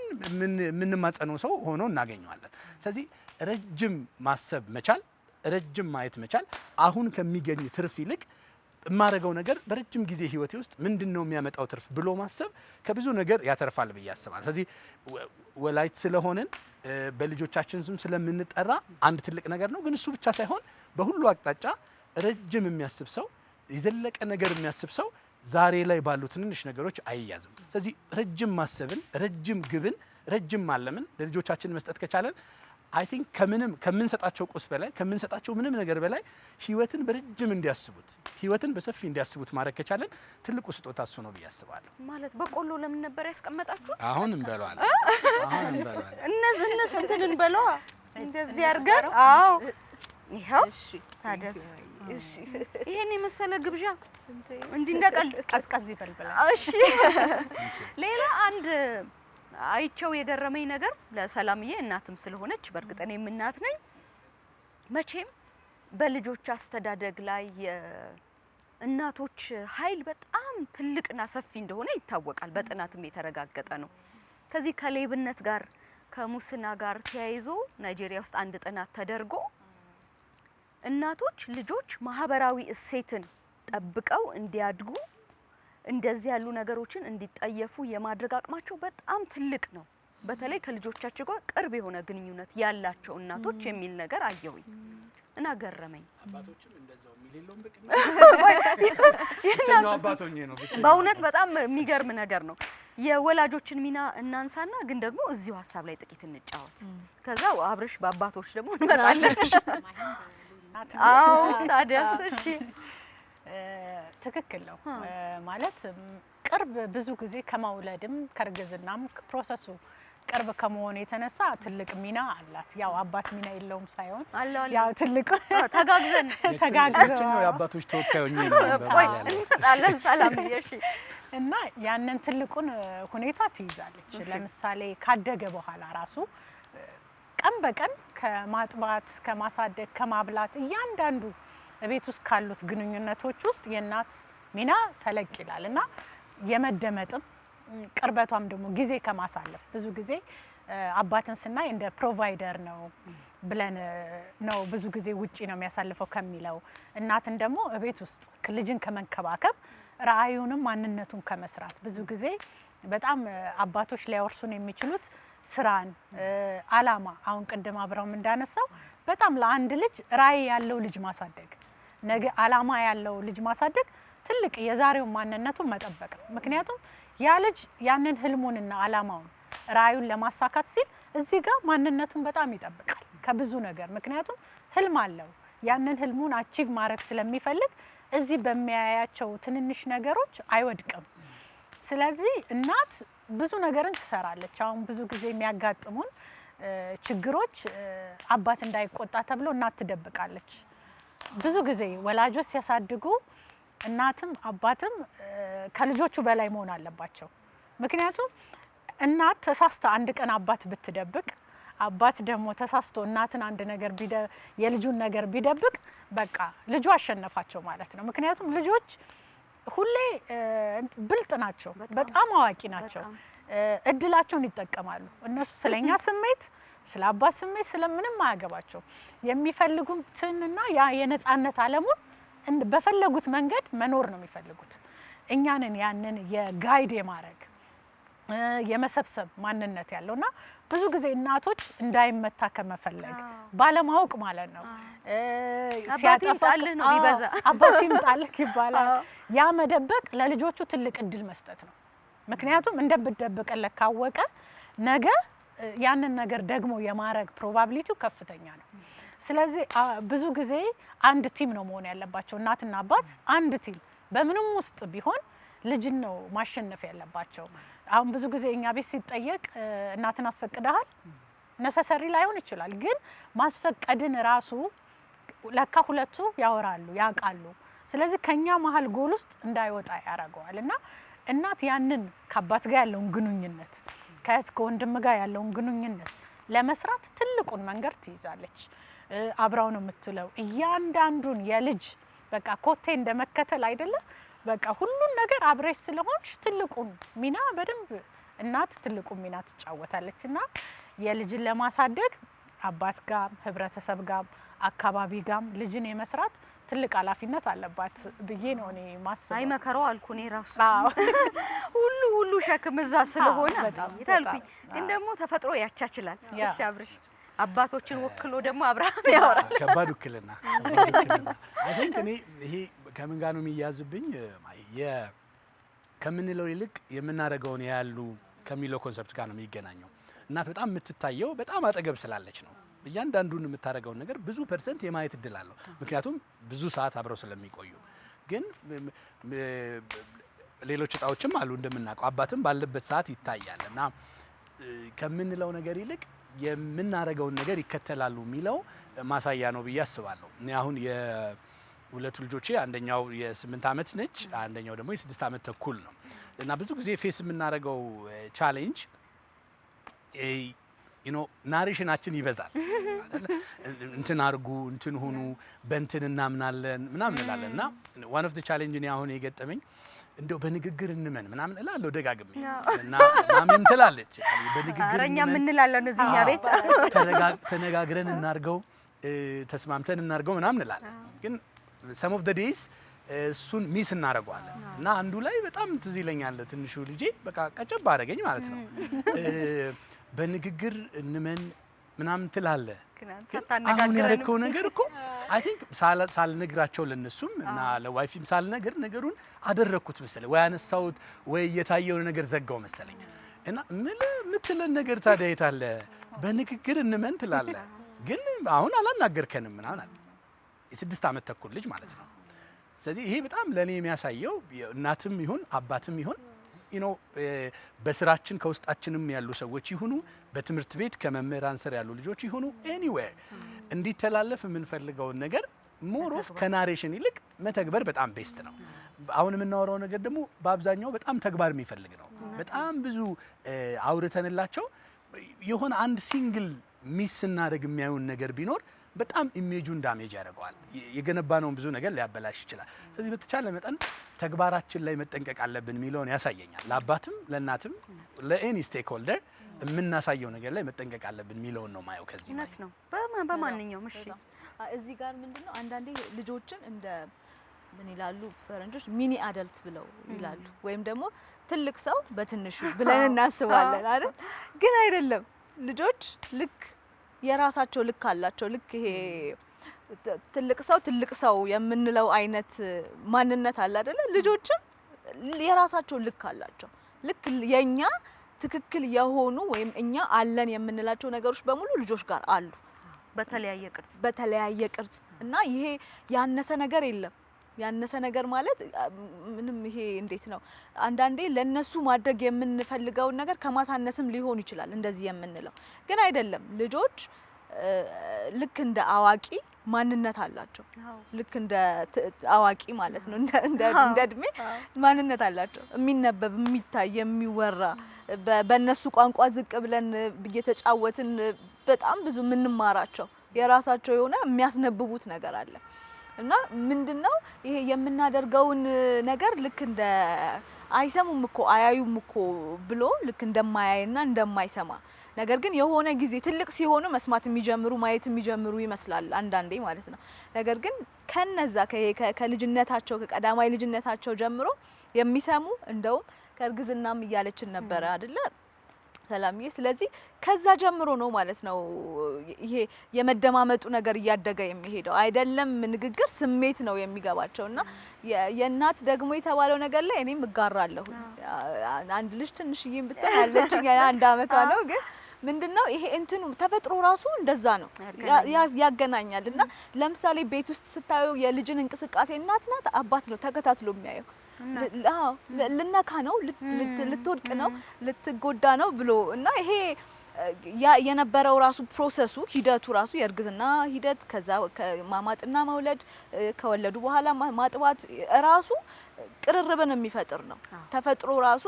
የምንማጸነው ሰው ሆኖ እናገኘዋለን። ስለዚህ ረጅም ማሰብ መቻል፣ ረጅም ማየት መቻል አሁን ከሚገኝ ትርፍ ይልቅ የማደርገው ነገር በረጅም ጊዜ ህይወቴ ውስጥ ምንድነው የሚያመጣው ትርፍ ብሎ ማሰብ ከብዙ ነገር ያተርፋል ብዬ አስባለሁ። ስለዚህ ወላይት ስለሆነን በልጆቻችን ስም ስለምንጠራ አንድ ትልቅ ነገር ነው። ግን እሱ ብቻ ሳይሆን በሁሉ አቅጣጫ ረጅም የሚያስብ ሰው፣ የዘለቀ ነገር የሚያስብ ሰው ዛሬ ላይ ባሉ ትንንሽ ነገሮች አይያዝም። ስለዚህ ረጅም ማሰብን፣ ረጅም ግብን፣ ረጅም ማለምን ለልጆቻችን መስጠት ከቻለን አይ ቲንክ ከምንሰጣቸው ቁስ በላይ ከምንሰጣቸው ምንም ነገር በላይ ህይወትን በረጅም እንዲያስቡት ህይወትን በሰፊ እንዲያስቡት ማድረግ ከቻለን ትልቁ ስጦታ እሱ ነው ብዬ አስባለሁ። ማለት በቆሎ ለምን ነበር ያስቀመጣችሁት? አሁን እንበለዋለን። እነዚህ እንትን እንበለዋ እንደዚህ አድርገን። አዎ ይሄው ታደስ። እሺ ይሄን የመሰለ ግብዣ እንዲህ እንደቀል ቀዝቀዝ ይበልበላ። እሺ ሌላ አንድ አይቸው የገረመኝ ነገር ለሰላምዬ እናትም ስለሆነች በእርግጥ እኔም እናት ነኝ። መቼም በልጆች አስተዳደግ ላይ የእናቶች ኃይል በጣም ትልቅና ሰፊ እንደሆነ ይታወቃል። በጥናትም የተረጋገጠ ነው። ከዚህ ከሌብነት ጋር ከሙስና ጋር ተያይዞ ናይጄሪያ ውስጥ አንድ ጥናት ተደርጎ እናቶች ልጆች ማህበራዊ እሴትን ጠብቀው እንዲያድጉ እንደዚህ ያሉ ነገሮችን እንዲጠየፉ የማድረግ አቅማቸው በጣም ትልቅ ነው። በተለይ ከልጆቻቸው ጋር ቅርብ የሆነ ግንኙነት ያላቸው እናቶች የሚል ነገር አየሁኝ እና ገረመኝ። አባቶችም እንደዛው የሚሌለውን አባቶኝ ነው። በእውነት በጣም የሚገርም ነገር ነው። የወላጆችን ሚና እናንሳና ግን ደግሞ እዚሁ ሀሳብ ላይ ጥቂት እንጫወት። ከዛ አብርሽ በአባቶች ደግሞ እንመጣለን። አዎ ታዲያስ? እሺ ትክክል ነው። ማለት ቅርብ ብዙ ጊዜ ከመውለድም ከርግዝናም ፕሮሰሱ ቅርብ ከመሆኑ የተነሳ ትልቅ ሚና አላት። ያው አባት ሚና የለውም ሳይሆን ያው ትልቅ ተጋግዘን ነው የአባቶች ተወካዮች ነው። ቆይ እንጣለን ሰላም ይሽ እና ያንን ትልቁን ሁኔታ ትይዛለች። ለምሳሌ ካደገ በኋላ ራሱ ቀን በቀን ከማጥባት ከማሳደግ ከማብላት እያንዳንዱ ቤት ውስጥ ካሉት ግንኙነቶች ውስጥ የእናት ሚና ተለቅ ይላል እና የመደመጥም ቅርበቷም ደግሞ ጊዜ ከማሳለፍ ብዙ ጊዜ አባትን ስናይ እንደ ፕሮቫይደር ነው ብለን ነው ብዙ ጊዜ ውጪ ነው የሚያሳልፈው ከሚለው እናትን ደግሞ ቤት ውስጥ ልጅን ከመንከባከብ ራዕዩንም ማንነቱን ከመስራት ብዙ ጊዜ በጣም አባቶች ሊያወርሱን የሚችሉት ስራን አላማ አሁን ቅድም አብረውም እንዳነሳው በጣም ለአንድ ልጅ ራዕይ ያለው ልጅ ማሳደግ ነገ አላማ ያለው ልጅ ማሳደግ ትልቅ የዛሬው ማንነቱን መጠበቅ ነው። ምክንያቱም ያ ልጅ ያንን ህልሙንና አላማውን ራዕዩን ለማሳካት ሲል እዚህ ጋር ማንነቱን በጣም ይጠብቃል ከብዙ ነገር። ምክንያቱም ህልም አለው ያንን ህልሙን አቺቭ ማድረግ ስለሚፈልግ እዚህ በሚያያቸው ትንንሽ ነገሮች አይወድቅም። ስለዚህ እናት ብዙ ነገርን ትሰራለች። አሁን ብዙ ጊዜ የሚያጋጥሙን ችግሮች አባት እንዳይቆጣ ተብሎ እናት ትደብቃለች። ብዙ ጊዜ ወላጆች ሲያሳድጉ እናትም አባትም ከልጆቹ በላይ መሆን አለባቸው። ምክንያቱም እናት ተሳስታ አንድ ቀን አባት ብትደብቅ አባት ደግሞ ተሳስቶ እናትን አንድ ነገር የልጁን ነገር ቢደብቅ በቃ ልጁ አሸነፋቸው ማለት ነው። ምክንያቱም ልጆች ሁሌ ብልጥ ናቸው፣ በጣም አዋቂ ናቸው። እድላቸውን ይጠቀማሉ። እነሱ ስለኛ ስሜት ስለ አባት ስሜት ስለምንም አያገባቸው። የሚፈልጉትንና ያ የነጻነት ዓለሙን በፈለጉት መንገድ መኖር ነው የሚፈልጉት። እኛንን ያንን የጋይድ የማድረግ የመሰብሰብ ማንነት ያለውና ብዙ ጊዜ እናቶች እንዳይመታ ከመፈለግ ባለማወቅ ማለት ነው ሲያጠፋልህ ነው ቢበዛ አባት ይምጣልህ ይባላል። ያ መደበቅ ለልጆቹ ትልቅ እድል መስጠት ነው። ምክንያቱም እንደምትደብቀለት ካወቀ ነገ ያንን ነገር ደግሞ የማረግ ፕሮባቢሊቲው ከፍተኛ ነው። ስለዚህ ብዙ ጊዜ አንድ ቲም ነው መሆን ያለባቸው። እናትና አባት አንድ ቲም በምንም ውስጥ ቢሆን ልጅን ነው ማሸነፍ ያለባቸው። አሁን ብዙ ጊዜ እኛ ቤት ሲጠየቅ እናትን አስፈቅደሃል ነሰሰሪ ላይሆን ይችላል፣ ግን ማስፈቀድን ራሱ ለካ ሁለቱ ያወራሉ ያውቃሉ። ስለዚህ ከኛ መሀል ጎል ውስጥ እንዳይወጣ ያደርገዋል። እና እናት ያንን ከአባት ጋር ያለውን ግንኙነት ከእህት ከወንድም ጋር ያለውን ግንኙነት ለመስራት ትልቁን መንገድ ትይዛለች። አብራው ነው የምትለው እያንዳንዱን የልጅ በቃ ኮቴ እንደመከተል አይደለም። በቃ ሁሉን ነገር አብረሽ ስለሆንሽ ትልቁን ሚና በደንብ እናት ትልቁን ሚና ትጫወታለች። እና የልጅን ለማሳደግ አባት ጋር ህብረተሰብ ጋር አካባቢ ጋር ልጅን የመስራት ትልቅ ኃላፊነት አለባት ብዬ ነው እኔ ማስበው። አይ መከራው አልኩ እኔ ራሱ ሁሉ ሸክም እዛ ስለሆነ ይታልኩኝ። ግን ደግሞ ተፈጥሮ ያቻችላል። እሺ አብርሽ አባቶችን ወክሎ ደግሞ አብርሃም ያወራል። ከባድ ውክልና አይ ቲንክ እኔ ይሄ ከምን ጋር ነው የሚያዝብኝ ከምንለው ይልቅ የምናደርገውን ያሉ ከሚለው ኮንሰፕት ጋር ነው የሚገናኘው። እናት በጣም የምትታየው በጣም አጠገብ ስላለች ነው። እያንዳንዱን የምታደርገውን ነገር ብዙ ፐርሰንት የማየት እድል አለው፣ ምክንያቱም ብዙ ሰዓት አብረው ስለሚቆዩ። ግን ሌሎች እጣዎችም አሉ እንደምናውቀው፣ አባትም ባለበት ሰዓት ይታያል። እና ከምንለው ነገር ይልቅ የምናደርገውን ነገር ይከተላሉ የሚለው ማሳያ ነው ብዬ አስባለሁ። እኔ አሁን የሁለቱ ልጆቼ አንደኛው የ8 ዓመት ነች፣ አንደኛው ደግሞ የ6 ዓመት ተኩል ነው። እና ብዙ ጊዜ ፌስ የምናደርገው ቻሌንጅ ናሬሽናችን ይበዛል አይደል? እንትን አርጉ እንትን ሆኑ በእንትን እናምናለን ምናምን እንላለን። እና ዋን ኦፍ ዘ ቻሌንጅ እኔ አሁን የገጠመኝ እንደው በንግግር እንመን ምናምን እላለሁ ደጋግሜ። እና ማሚም ትላለች በንግግር እኛ ምን እንላለን እዚህኛ ቤት ተነጋግረን እናርገው ተስማምተን እናርገው ምናምን እንላለን። ግን some of the days እሱን ሚስ እናደርገዋለን። እና አንዱ ላይ በጣም ትዝ ይለኛል ትንሹ ልጄ በቃ ቀጨብ አደረገኝ ማለት ነው። በንግግር እንመን ምናምን ትላለህ፣ አሁን ያደረከው ነገር እኮ አይ ቲንክ ሳልነግራቸው ለነሱም እና ለዋይፊም ሳልነግር ነገሩን አደረኩት መሰለኝ፣ ወይ አነሳሁት ወይ የታየው ነገር ዘጋው መሰለኝ። እና ምትለን ነገር ታዲያ የት አለ? በንግግር እንመን ትላለህ፣ ግን አሁን አላናገርከንም ምናምን አለ። የ6 ዓመት ተኩል ልጅ ማለት ነው። ስለዚህ ይሄ በጣም ለኔ የሚያሳየው እናትም ይሁን አባትም ይሁን በስራችን ከውስጣችንም ያሉ ሰዎች ይሁኑ በትምህርት ቤት ከመምህራን ስር ያሉ ልጆች ይሁኑ ኤኒዌር እንዲተላለፍ የምንፈልገውን ነገር ሞር ኦፍ ከናሬሽን ይልቅ መተግበር በጣም ቤስት ነው። አሁን የምናወራው ነገር ደግሞ በአብዛኛው በጣም ተግባር የሚፈልግ ነው። በጣም ብዙ አውርተንላቸው የሆነ አንድ ሲንግል ሚስ ስናደርግ የሚያዩን ነገር ቢኖር በጣም ኢሜጁን ዳሜጅ ያደርገዋል። የገነባነውን ብዙ ነገር ሊያበላሽ ይችላል። ስለዚህ በተቻለ መጠን ተግባራችን ላይ መጠንቀቅ አለብን የሚለውን ያሳየኛል። ለአባትም ለእናትም ለኤኒ ስቴክ ሆልደር የምናሳየው ነገር ላይ መጠንቀቅ አለብን የሚለውን ነው ማየው። ከዚህ እውነት ነው በማንኛውም እሺ። እዚህ ጋር ምንድነው አንዳንዴ ልጆችን እንደ ምን ይላሉ ፈረንጆች ሚኒ አደልት ብለው ይላሉ፣ ወይም ደግሞ ትልቅ ሰው በትንሹ ብለን እናስባለን አይደል? ግን አይደለም። ልጆች ልክ የራሳቸው ልክ አላቸው። ልክ ይሄ ትልቅ ሰው የምንለው አይነት ማንነት አለ አይደለ? ልጆችም የራሳቸው ልክ አላቸው። ልክ የኛ ትክክል የሆኑ ወይም እኛ አለን የምንላቸው ነገሮች በሙሉ ልጆች ጋር አሉ በተለያየ ቅርጽ እና ይሄ ያነሰ ነገር የለም። ያነሰ ነገር ማለት ምንም ይሄ እንዴት ነው አንዳንዴ ለነሱ ማድረግ የምንፈልገውን ነገር ከማሳነስም ሊሆን ይችላል እንደዚህ የምንለው። ግን አይደለም። ልጆች ልክ እንደ አዋቂ ማንነት አላቸው። ልክ እንደ አዋቂ ማለት ነው እንደ እድሜ ማንነት አላቸው። የሚነበብ የሚታይ የሚወራ በእነሱ ቋንቋ ዝቅ ብለን እየተጫወትን በጣም ብዙ የምንማራቸው የራሳቸው የሆነ የሚያስነብቡት ነገር አለ። እና ምንድነው ይሄ የምናደርገውን ነገር ልክ እንደ አይሰሙም እኮ አያዩም እኮ ብሎ ልክ እንደማያይና እንደማይሰማ ነገር ግን የሆነ ጊዜ ትልቅ ሲሆኑ መስማት የሚጀምሩ ማየት የሚጀምሩ ይመስላል አንዳንዴ ማለት ነው። ነገር ግን ከነዛ ከልጅነታቸው ከቀዳማይ ልጅነታቸው ጀምሮ የሚሰሙ እንደውም ከእርግዝናም እያለችን ነበረ አይደለ ሰላምዬ? ስለዚህ ከዛ ጀምሮ ነው ማለት ነው ይሄ የመደማመጡ ነገር እያደገ የሚሄደው አይደለም። ንግግር ስሜት ነው የሚገባቸውና የእናት ደግሞ የተባለው ነገር ላይ እኔም እጋራለሁ። አንድ ልጅ ትንሽዬም ብትሆን ያለችኝ 1 አመቷ ነው። ግን ምንድነው ይሄ እንትኑ ተፈጥሮ ራሱ እንደዛ ነው ያገናኛል። እና ለምሳሌ ቤት ውስጥ ስታዩ የልጅን እንቅስቃሴ እናት ናት አባት ነው ተከታትሎ የሚያየው። ልነካ ነው ልትወድቅ ነው ልትጎዳ ነው ብሎ እና ይሄ የነበረው ራሱ ፕሮሰሱ ሂደቱ ራሱ የእርግዝና ሂደት ከዛ ማማጥና መውለድ ከወለዱ በኋላ ማጥባት ራሱ ቅርርብን የሚፈጥር ነው። ተፈጥሮ ራሱ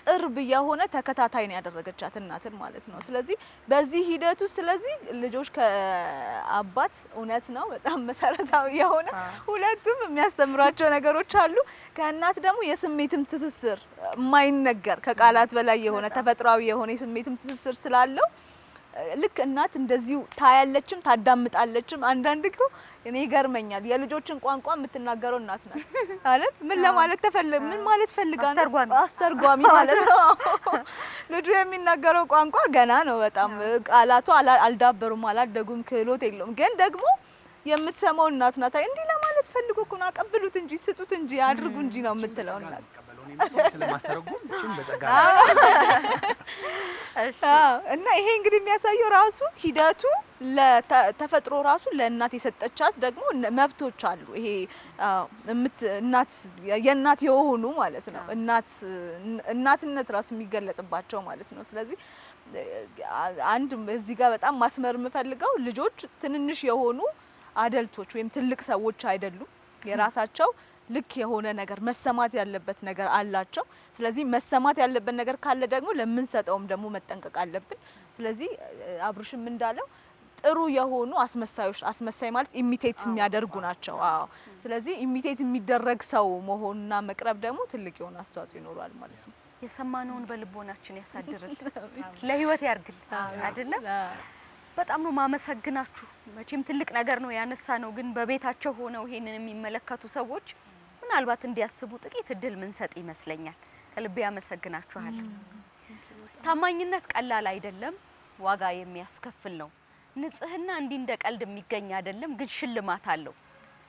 ቅርብ የሆነ ተከታታይ ነው ያደረገቻት እናትን ማለት ነው። ስለዚህ በዚህ ሂደቱ ስለዚህ ልጆች ከአባት እውነት ነው በጣም መሰረታዊ የሆነ ሁለቱም የሚያስተምሯቸው ነገሮች አሉ። ከእናት ደግሞ የስሜትም ትስስር የማይነገር ከቃላት በላይ የሆነ ተፈጥሯዊ የሆነ የስሜትም ትስስር ስላለው ልክ እናት እንደዚሁ ታያለችም ታዳምጣለችም። አንዳንድ እኮ እኔ ይገርመኛል የልጆችን ቋንቋ የምትናገረው እናት ናት አይደል? ምን ለማለት ምን ማለት ፈልጋ ነው? አስተርጓሚ ማለት ነው። ልጁ የሚናገረው ቋንቋ ገና ነው በጣም ቃላቱ አልዳበሩም አላደጉም ክህሎት የለውም። ግን ደግሞ የምትሰማው እናት ናት። እንዲህ ለማለት ፈልጎ እኮ ነው አቀብሉት እንጂ ስጡት እንጂ አድርጉ እንጂ ነው የምትለው እናት ስለማስተረጉም እቺም በጸጋ እና ይሄ እንግዲህ የሚያሳየው ራሱ ሂደቱ ለተፈጥሮ ራሱ ለእናት የሰጠቻት ደግሞ መብቶች አሉ። ይሄ እናት የእናት የሆኑ ማለት ነው እናትነት ራሱ የሚገለጥባቸው ማለት ነው። ስለዚህ አንድ እዚህ ጋር በጣም ማስመር የምፈልገው ልጆች ትንንሽ የሆኑ አደልቶች ወይም ትልቅ ሰዎች አይደሉም። የራሳቸው ልክ የሆነ ነገር መሰማት ያለበት ነገር አላቸው። ስለዚህ መሰማት ያለበት ነገር ካለ ደግሞ ለምንሰጠውም ደግሞ መጠንቀቅ አለብን። ስለዚህ አብሩሽም እንዳለው ጥሩ የሆኑ አስመሳዮች አስመሳይ ማለት ኢሚቴት የሚያደርጉ ናቸው። አዎ ስለዚህ ኢሚቴት የሚደረግ ሰው መሆንና መቅረብ ደግሞ ትልቅ የሆነ አስተዋጽኦ ይኖራል ማለት ነው። የሰማነውን በልቦናችን ያሳድርል ለህይወት ያርግል አይደለም። በጣም ነው ማመሰግናችሁ። መቼም ትልቅ ነገር ነው ያነሳ ነው፣ ግን በቤታቸው ሆነው ይሄንን የሚመለከቱ ሰዎች ምናልባት እንዲያስቡ ጥቂት እድል ምን ሰጥ ይመስለኛል። ከልቤ ያመሰግናችኋለሁ። ታማኝነት ቀላል አይደለም፣ ዋጋ የሚያስከፍል ነው። ንጽህና እንዲህ እንደ ቀልድ የሚገኝ አይደለም፣ ግን ሽልማት አለው።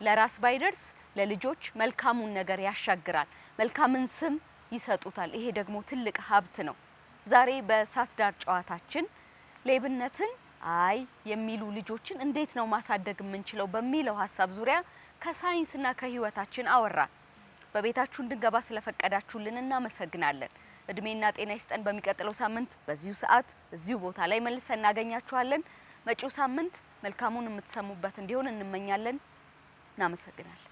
ለራስ ባይደርስ ለልጆች መልካሙን ነገር ያሻግራል፣ መልካምን ስም ይሰጡታል። ይሄ ደግሞ ትልቅ ሀብት ነው። ዛሬ በእሳት ዳር ጨዋታችን ሌብነትን አይ የሚሉ ልጆችን እንዴት ነው ማሳደግ የምንችለው በሚለው ሀሳብ ዙሪያ ከሳይንስና ከህይወታችን አወራን። በቤታችሁ እንድንገባ ስለፈቀዳችሁልን እናመሰግናለን። እድሜና ጤና ይስጠን። በሚቀጥለው ሳምንት በዚሁ ሰዓት እዚሁ ቦታ ላይ መልሰን እናገኛችኋለን። መጪው ሳምንት መልካሙን የምትሰሙበት እንዲሆን እንመኛለን። እናመሰግናለን።